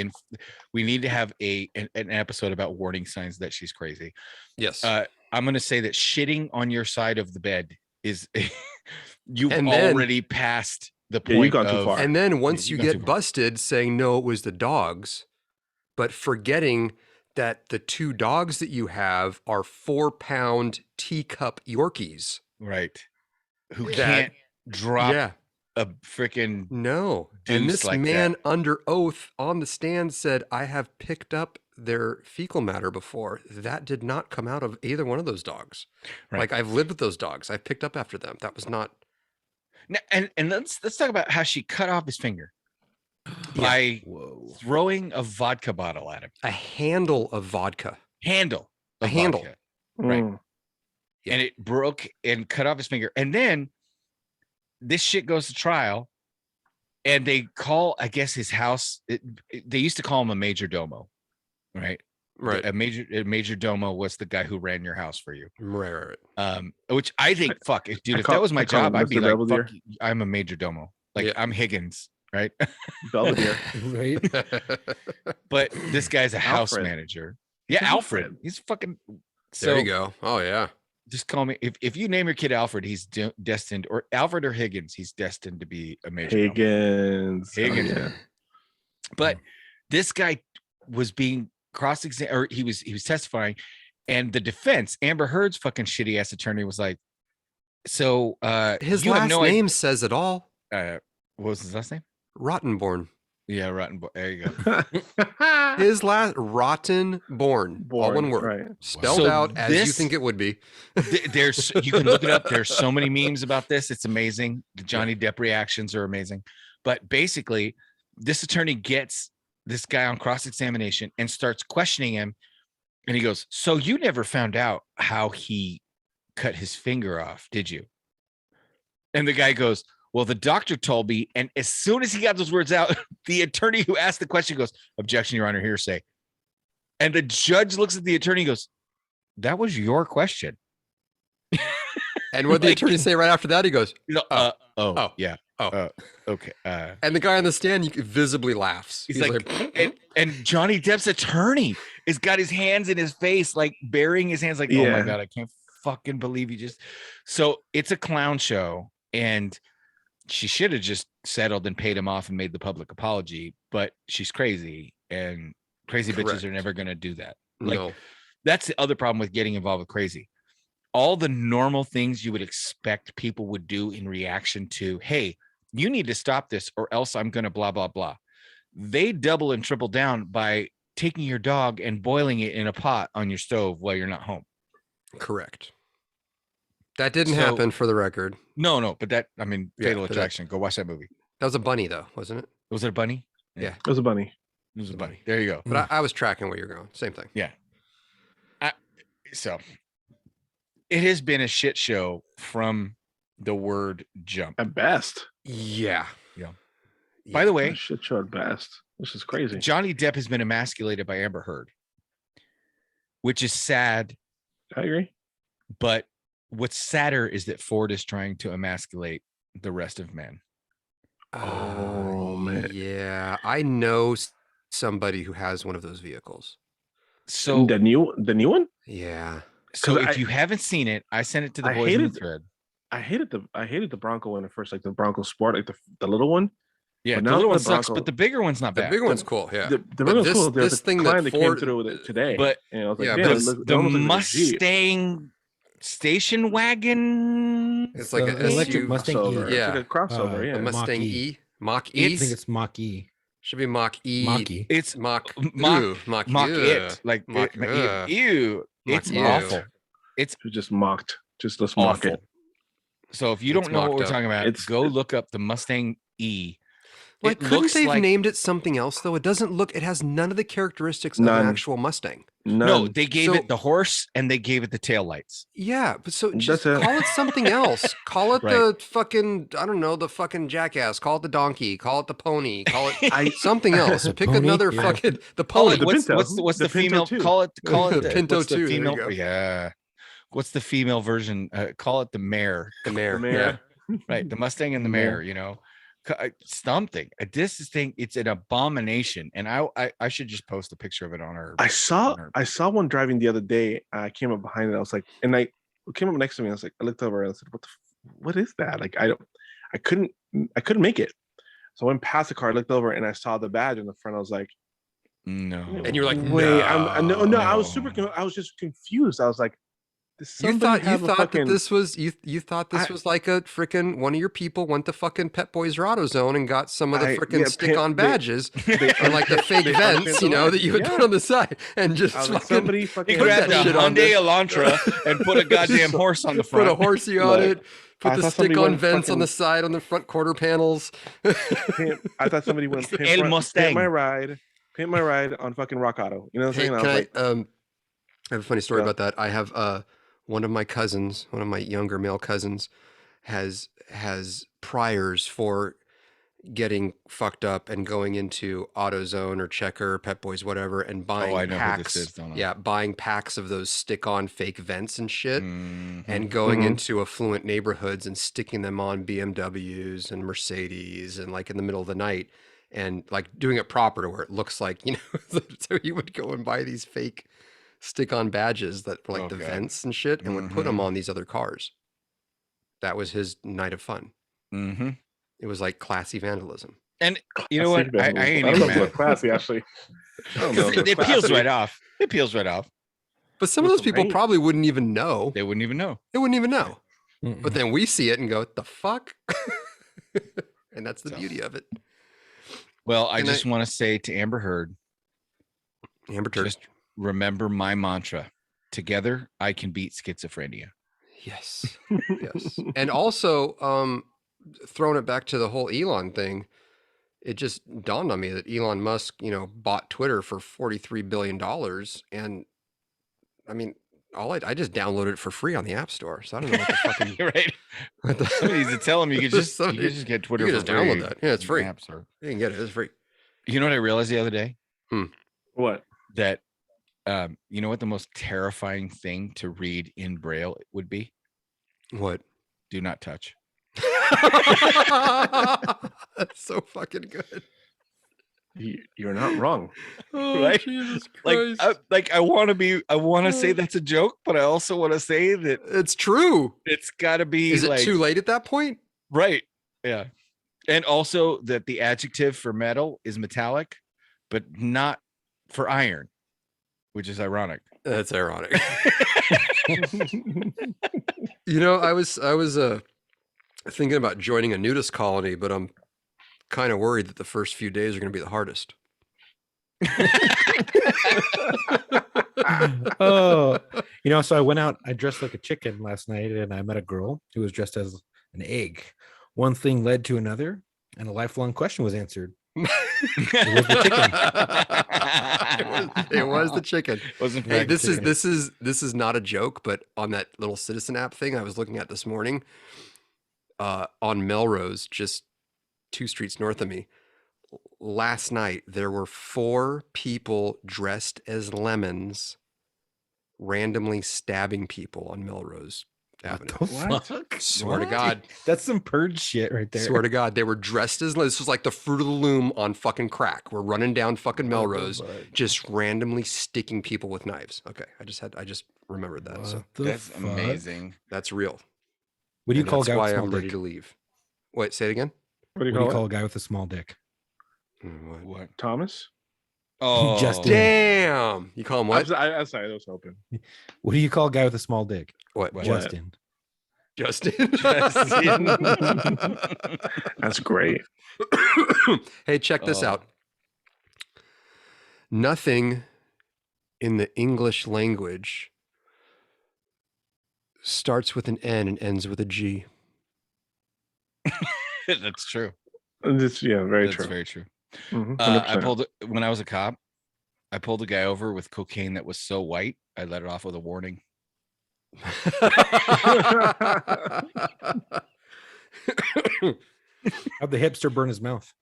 We need to have an episode about warning signs that she's crazy. Yes. I'm going to say that shitting on your side of the bed is you've And then- already passed the Yeah, you've point gone too of, far. And then once you've you gone too get far. busted saying, no, it was the dogs, but forgetting that the 2 dogs that you have are 4-pound teacup Yorkies. right, who That- can't drop Yeah. a freaking No. Deuce And this like man that. under oath on the stand said, I have picked up their fecal matter before. That did not come out of either one of those dogs. Right. Like I've lived with those dogs. I've picked up after them. That was not. Now, and let's talk about how she cut off his finger by Whoa. throwing a vodka bottle at him. A handle of vodka. Handle. A of handle. vodka. Right. Mm. Yeah. And it broke and cut off his finger. And then this shit goes to trial, and they call, I guess, his house. They used to call him a major domo, right? Right. A major domo was the guy who ran your house for you. Right. Which I think, fuck, dude, if call- that was my I call job, him I'd be Mr. like, Belvedere. fuck, I'm a major domo. Like Yeah. I'm Higgins, right? Belvedere. Right. But this guy's a house Alfred. manager. Yeah, Alfred. Alfred. He's fucking. So There you go. Oh, yeah. just call me if you name your kid Alfred, he's destined, or Alfred or Higgins, he's destined to be a major domo. Higgins. Higgins. Oh, yeah. But this guy was being cross-examined, or he was testifying, and the defense, Amber Heard's fucking shitty ass attorney, was like, "So His you have last no name says it all. What was his last name? Rottenborn. Yeah, Rotten. There you go. His last Rottenborn. All one word. Right. Spelled So out as you this- think it would be. There's you can look it up. There's so many memes about this. It's amazing. The Johnny Depp reactions are amazing. But basically, this attorney gets this guy on cross-examination and starts questioning him. And he goes, "So you never found out how he cut his finger off, did you?" And the guy goes, "Well, the doctor told me." And as soon as he got those words out, the attorney who asked the question goes, "Objection, Your Honor, hearsay." And the judge looks at the attorney and goes, "That was your question." And what the Like- attorney say right after that? He goes, You know, Oh. yeah. Oh. Okay. and the guy on the stand visibly laughs. He's like, and Johnny Depp's attorney has got his hands in his face, like burying his hands, like, "Oh my Yeah. God, I can't fucking believe you just." So it's a clown show, and she should have just settled and paid him off and made the public apology, but she's crazy, and crazy bitches Correct. are never going to do that. Like, no. that's the other problem with getting involved with crazy. All the normal things you would expect people would do in reaction to, "Hey, you need to stop this or else I'm going to blah, blah, blah." They double and triple down by taking your dog and boiling it in a pot on your stove while you're not home. Correct. That didn't So- happen, for the record. No, but that, I mean, Yeah, Fatal but that- Attraction. Go watch that movie. That was a bunny, though, wasn't it? Was it a bunny? It was a bunny. It was a bunny. There you go. But I was tracking where you're going. Same thing. So it has been a shit show from the word jump. At best. Yeah. Yeah. By the way, A shit show at best. This is crazy. Johnny Depp has been emasculated by Amber Heard, which is sad. I agree. But what's sadder is that Ford is trying to emasculate the rest of men. Oh, man. Yeah. I know somebody who has one of those vehicles. So, the new one? Yeah. so 'cause if you haven't seen it, I sent it to the I boys in the hated- thread. I hated the Bronco one at first, like the Bronco Sport, like the little one. Yeah, But the now little the one sucks, Bronco- but the bigger one's not The bad. big one's cool. Yeah. The But big one's this- cool. There's this a thing that client that came Ford- through with it today. But and I was like, yeah, damn, but it look- the it almost looks like a Jeep. Mustang station wagon. It's like The an electric SUV. Mustang Crossover. E. Yeah. It's like a crossover. Uh, yeah. The Mustang Mach-E. E. Mach I E. think it's Mach E. Should be Mach E. Mach-E. It's Mach. Mach- Ooh, Mach. mock yeah. it. Like Mock- ew. Mock It's you. awful. It's just mocked. Just let's mock Awful. it. So if you It's don't know what mocked we're up. talking about, It's- go look up the Mustang E. Like, It couldn't looks they have like named it something else though? It doesn't look. It has none of the characteristics of None. an actual Mustang. no, None. they gave So- it the horse and they gave it the tail lights. Yeah, but so That's just it. call it something else. Call it Right. the fucking, I don't know, the fucking jackass. Call it the donkey. Call it the pony. Call it I something else. The Pick pony? another Yeah. fucking the Call pony. it The what's Pinto. what's The the Pinto female? too. Call it The Pinto what's the too, there you female? go. Yeah. What's the female version? Call it the mare. The mare. the mayor. Right, the Mustang and the Mare. mare. You know, something. This thing, it's an abomination, and I should just post a picture of it on our. I saw on our- I saw one driving the other day. I came up behind it. I was like, and I came up next to me. I was like, I looked over and I said, what is that? Like, I couldn't make it. So I went past the car, I looked over, and I saw the badge in the front. I was like, No, And you're like, wait, no, I was no. super. I was just confused. I was like, You thought that this was you thought this was like a freaking one of your people went to fucking Pet Boys or AutoZone and got some of the freaking stick-on badges and like the fake vents, you know, that you would put on the side and just somebody He grabbed a Hyundai Elantra and put a goddamn horse on the front. Put a horsey on it. Put the stick-on vents on the side on the front quarter panels. I thought somebody went pimp my ride on fucking Rock Auto. You know what I'm saying? I have a funny story about that. I have one of my cousins, one of my younger male cousins, has priors for getting fucked up and going into AutoZone or Checker, Pet Boys, whatever, and buying packs. Buying packs of those stick-on fake vents and shit, and going into affluent neighborhoods and sticking them on BMWs and Mercedes, and like in the middle of the night, and like doing it proper to where it looks like, you know. So he would go and buy these fake stick-on badges that were like the vents and shit, and would put them on these other cars. That was his night of fun. It was like classy vandalism. And you know what? I ain't even mad. Classy, actually. It peels right off. It peels right off. But some of those people probably wouldn't even know. They wouldn't even know. They wouldn't even know. But then we see it and go, "What the fuck?" And that's the beauty of it. Well, I just want to say to Amber Heard, just remember my mantra: together, I can beat schizophrenia. Yes, yes. And also, throwing it back to the whole Elon thing, it just dawned on me that Elon Musk, you know, bought Twitter for $43 billion. And I mean, I just downloaded it for free on the App Store. So I don't know what the fucking right. Somebody needs to tell him you could just get Twitter. You for just free. download that. Yeah, it's free. App Store. You can get it. It's free. You know what I realized the other day? What? That you know what the most terrifying thing to read in Braille would be? What? Do not touch. That's so fucking good. You're not wrong. Right? Jesus Christ. I want to say that's a joke, but I also want to say that it's true. It's got to be. Is it too late at that point? Right. Yeah. And also that the adjective for metal is metallic, but not for iron, which is ironic. That's ironic. You know, I was thinking about joining a nudist colony, but I'm kind of worried that the first few days are going to be the hardest. Oh, you know, so I went out, I dressed like a chicken last night, and I met a girl who was dressed as an egg. One thing led to another, and a lifelong question was answered. It was the chicken. It was the chicken. Hey, this chicken. is not a joke, but on that little Citizen app thing I was looking at this morning, on Melrose, just 2 streets north of me, last night there were 4 people dressed as lemons randomly stabbing people on Melrose Avenue. What? Swear to God. That's some purge shit right there. Swear to God, they were dressed as, this was like the Fruit of the Loom on fucking crack. We're running down fucking Melrose, just randomly sticking people with knives. Okay, I just remembered that. So that's amazing. That's real. What do you call a guy with a small I'm dick? ready to leave. Wait, say it again. What do you call a guy with a small dick? What? Thomas? Oh, Justin. Damn. You call him what? I'm sorry, I was hoping. What do you call a guy with a small dick? What? Justin. Justin. That's great. Hey, check this out. Nothing in the English language starts with an N and ends with a G. That's true. That's very That's true. very true. Mhm, when I was a cop, I pulled a guy over with cocaine that was so white, I let it off with a warning. How'd the hipster burn his mouth?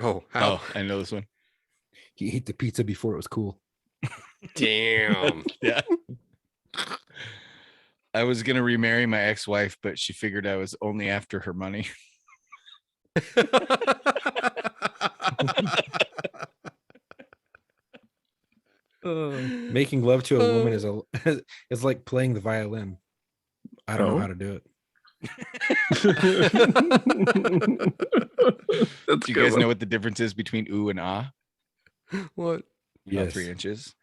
Oh, how? Oh, I know this one. He ate the pizza before it was cool. Damn. Yeah. I was gonna remarry my ex-wife, but she figured I was only after her money. Making love to a woman is like playing the violin. I don't know how to do it. Do you guys know what the difference is between ooh and ah? What? About 3 inches.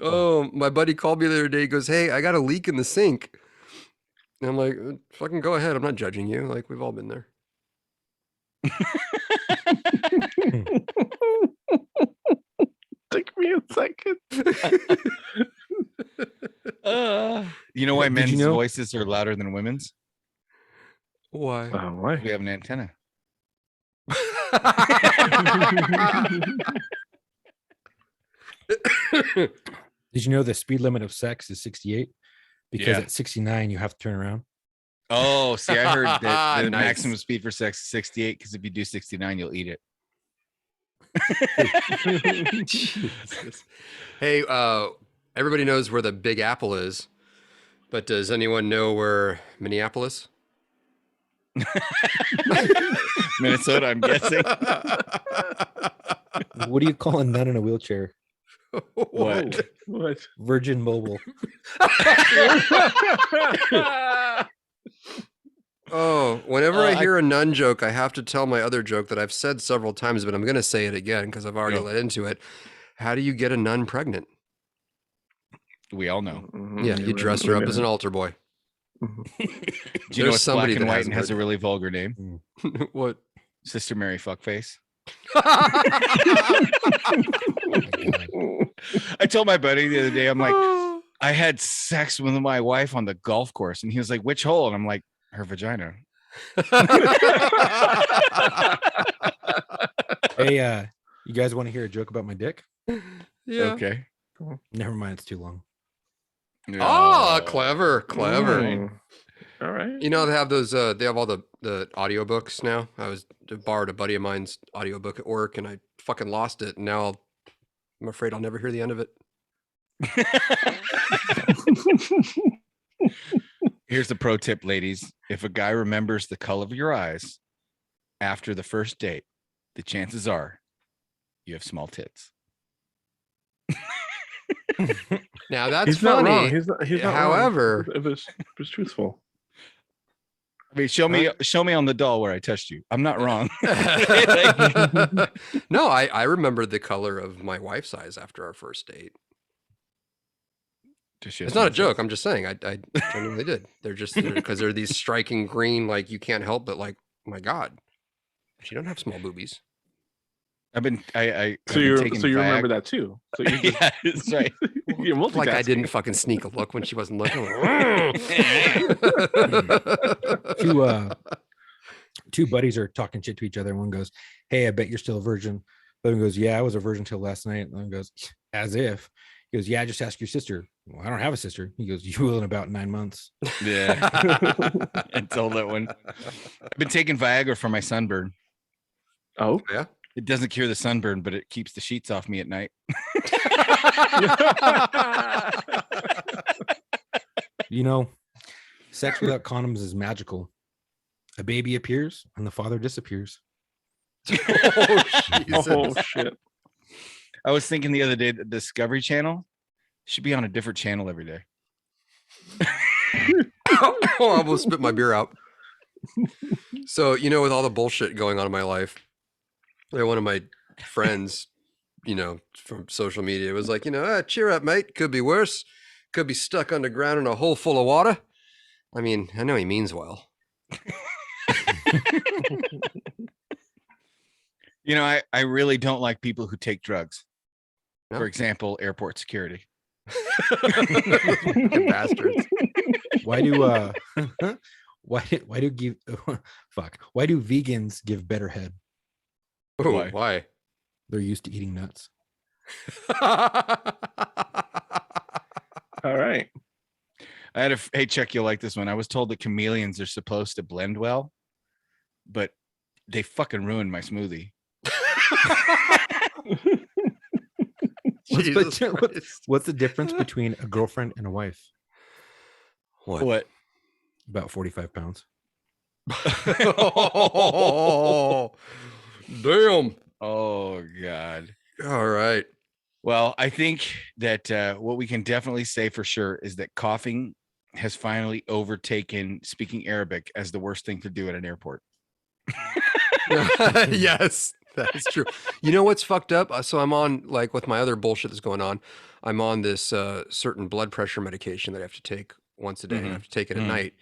Oh, my buddy called me the other day. He goes, "Hey, I got a leak in the sink." And I'm like, "Fucking go ahead. I'm not judging you. Like, we've all been there." Take me a second. You know why Did men's you know- voices are louder than women's? Why? Why? We have an antenna. Did you know the speed limit of sex is 68? Because Yeah. at 69 you have to turn around. Oh, see, I heard that the Nice. maximum speed for sex is 68 because if you do 69, you'll eat it. Jesus. Hey, everybody knows where the Big Apple is, but does anyone know where Minneapolis? Minnesota, I'm guessing. What do you call a nun in a wheelchair? What? What? Virgin Mobile. Oh, whenever I hear a nun joke, I have to tell my other joke that I've said several times, but I'm going to say it again because I've already Go. led into it. How do you get a nun pregnant? We all know. Yeah, you dress her up as an altar boy. Do you know There's what's black somebody and that white hasn't and has a heard really vulgar name? What? Sister Mary Fuckface. Oh my God. I told my buddy the other day, I'm like, I had sex with my wife on the golf course, and he was like, "Which hole?" And I'm like, "Her vagina." Hey, you guys want to hear a joke about my dick? Yeah. Okay. Never mind, it's too long. Oh, clever. All right. You know, they have those, they have all the audiobooks now. I borrowed a buddy of mine's audiobook at work and I fucking lost it. And now I'm afraid I'll never hear the end of it. Here's the pro tip, ladies. If a guy remembers the color of your eyes after the first date, the chances are you have small tits. Now that's He's not funny. wrong. He's not wrong. However, if it's truthful. I mean, show me on the doll where I touched you. I'm not wrong. no, I remembered the color of my wife's eyes after our first date. It's not a joke. I'm just saying. I genuinely did. They're just because they're these striking green, like you can't help but like, my God, she don't have small boobies. I've been So you remember that too. So you just, yeah, that's right. you're multitasking. Like I didn't fucking sneak a look when she wasn't looking. Two buddies are talking shit to each other. One goes, "Hey, I bet you're still a virgin." The other one goes, "Yeah, I was a virgin till last night." And the other one goes, "As if." He goes, "Yeah, just ask your sister." "Well, I don't have a sister." He goes, "You will in about 9 months." Yeah. I told that one. I've been taking Viagra for my sunburn. Oh, Yeah. It doesn't cure the sunburn, but it keeps the sheets off me at night. You know, sex without condoms is magical. A baby appears and the father disappears. Oh, Jesus. oh shit. I was thinking the other day that Discovery Channel should be on a different channel every day. Oh, I almost spit my beer out. So, you know, with all the bullshit going on in my life, one of my friends, you know, from social media was like, cheer up, mate. Could be worse. Could be stuck underground in a hole full of water. I mean, I know he means well. You know, I really don't like people who take drugs. No? For example, airport security. Fucking bastards. Why do why do vegans give better head? Oh, why? They're used to eating nuts. All right. I had hey, Chuck, you'll like this one. I was told that chameleons are supposed to blend well, but they fucking ruined my smoothie. What's the difference between a girlfriend and a wife? What? About 45 pounds. Oh, damn. Oh, God. All right. Well, I think that what we can definitely say for sure is that coughing has finally overtaken speaking Arabic as the worst thing to do at an airport. Yes, that is true. You know what's fucked up? So I'm on, like, with my other bullshit that's going on, I'm on this certain blood pressure medication that I have to take once a day. And I have to take it at night.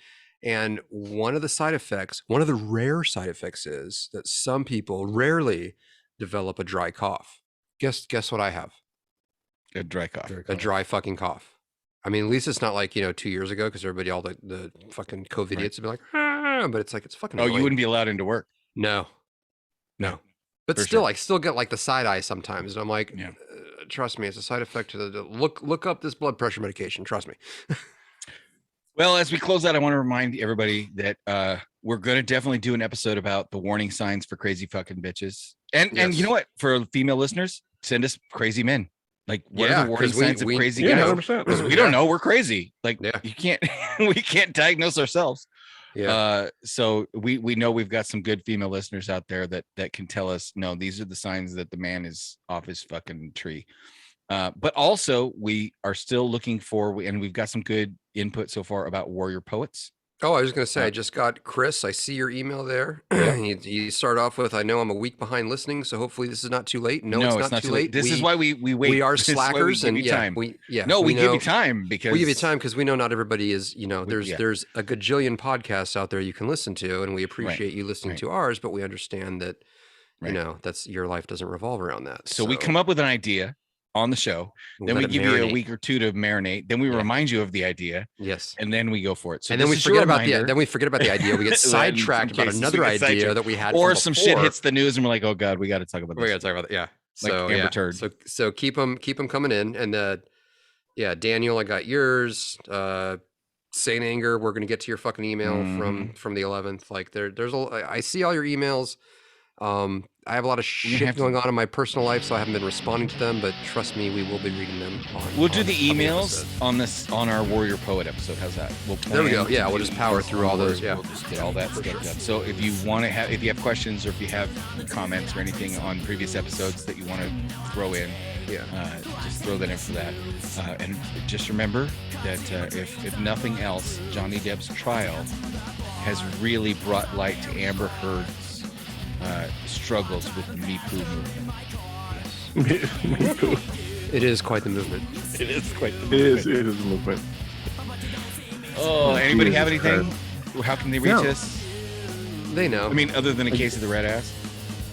And one of the side effects, one of the rare side effects, is that some people rarely develop a dry cough. Guess what I have? A dry cough. A dry fucking cough. I mean, at least it's not like, 2 years ago, because everybody, all the fucking COVID idiots would be like, but it's like, it's fucking Oh, annoying. you wouldn't be allowed into work. No. But For still, sure. I still get like the side eye sometimes. And I'm like, Yeah. Trust me, it's a side effect to the look up this blood pressure medication. Trust me. Well, as we close out, I want to remind everybody that we're going to definitely do an episode about the warning signs for crazy fucking bitches. And you know what? For female listeners, send us crazy men. Like, what are the warning signs of crazy guys? 100%. Because we don't know. We're crazy. Like, Yeah. you can't, we can't diagnose ourselves. Yeah. So we know we've got some good female listeners out there that can tell us, no, these are the signs that the man is off his fucking tree. But also we are still looking for, and we've got some good input so far about warrior poets. Oh, I was going to say, I just got Chris. I see your email there. You start off with, I know I'm a week behind listening, so hopefully this is not too late. No, it's not too late. This is why we wait. We are This is why we slackers, give and you time. we give know- you time because we give you time because we know not everybody is, there's a gajillion podcasts out there you can listen to, and we appreciate you listening to ours, but we understand that, that's your life doesn't revolve around that. So we come up with an idea on the show, then we give you a week or two to marinate, then we remind you of the idea, yes, and then we go for it. So and then we forget about the idea. We get sidetracked about another idea that we had, or some shit hits the news and we're like, oh god, we got to talk about this. We got to talk about it. Yeah. Like So Amber Turd. So keep them coming in, and Daniel, I got yours. Saint Anger, we're gonna get to your fucking email from the 11th. Like I see all your emails. I have a lot of shit going on in my personal life, so I haven't been responding to them, but trust me, we will be reading them. We'll do the emails on our Warrior Poet episode. How's that? There we go. Yeah, we'll just power through all those. Yeah, we'll just get all that stuff done. So if you have questions, or if you have comments or anything on previous episodes that you want to throw in, just throw that in for that. And just remember that if nothing else, Johnny Depp's trial has really brought light to Amber Heard's struggles with the MePoo movement. It is quite the movement. It is quite the It movement. is a movement. Oh, anybody have Jesus anything? How can they reach us? They know. I mean, other than a case of the red ass.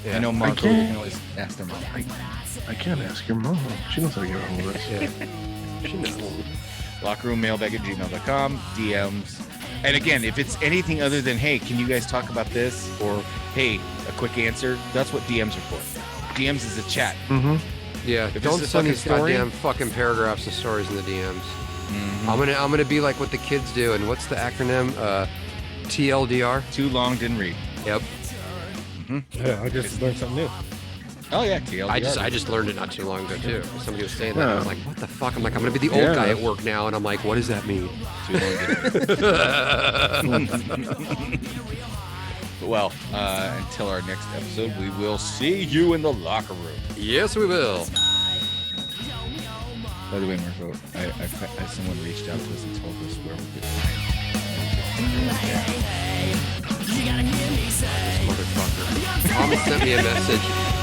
Yeah. I know Marco can always ask their mom. I can't ask your mom. She knows how to get a hold of us. Yeah. She knows. lockerroommailbag@gmail.com, DMs. And again, if it's anything other than, hey, can you guys talk about this? Or, hey, a quick answer, that's what DMs are for. DMs is a chat. Mm-hmm. Yeah, If don't it's a send fucking these story- goddamn fucking paragraphs of stories in the DMs. Mm-hmm. I'm gonna be like what the kids do, and what's the acronym? TLDR. Too long, didn't read. Yep. Yeah, I just learned something new. Oh, yeah, TLDR. I just learned it not too long ago too. Somebody was saying that. I was like, what the fuck? I'm like, I'm gonna be the old guy at work now, and I'm like, what does that mean? Too long, didn't read. Well, until our next episode, we will see you in the locker room. Yes, we will. By the way, Marco, someone reached out to us and told us where we could find. Motherfucker. Mom sent me a message.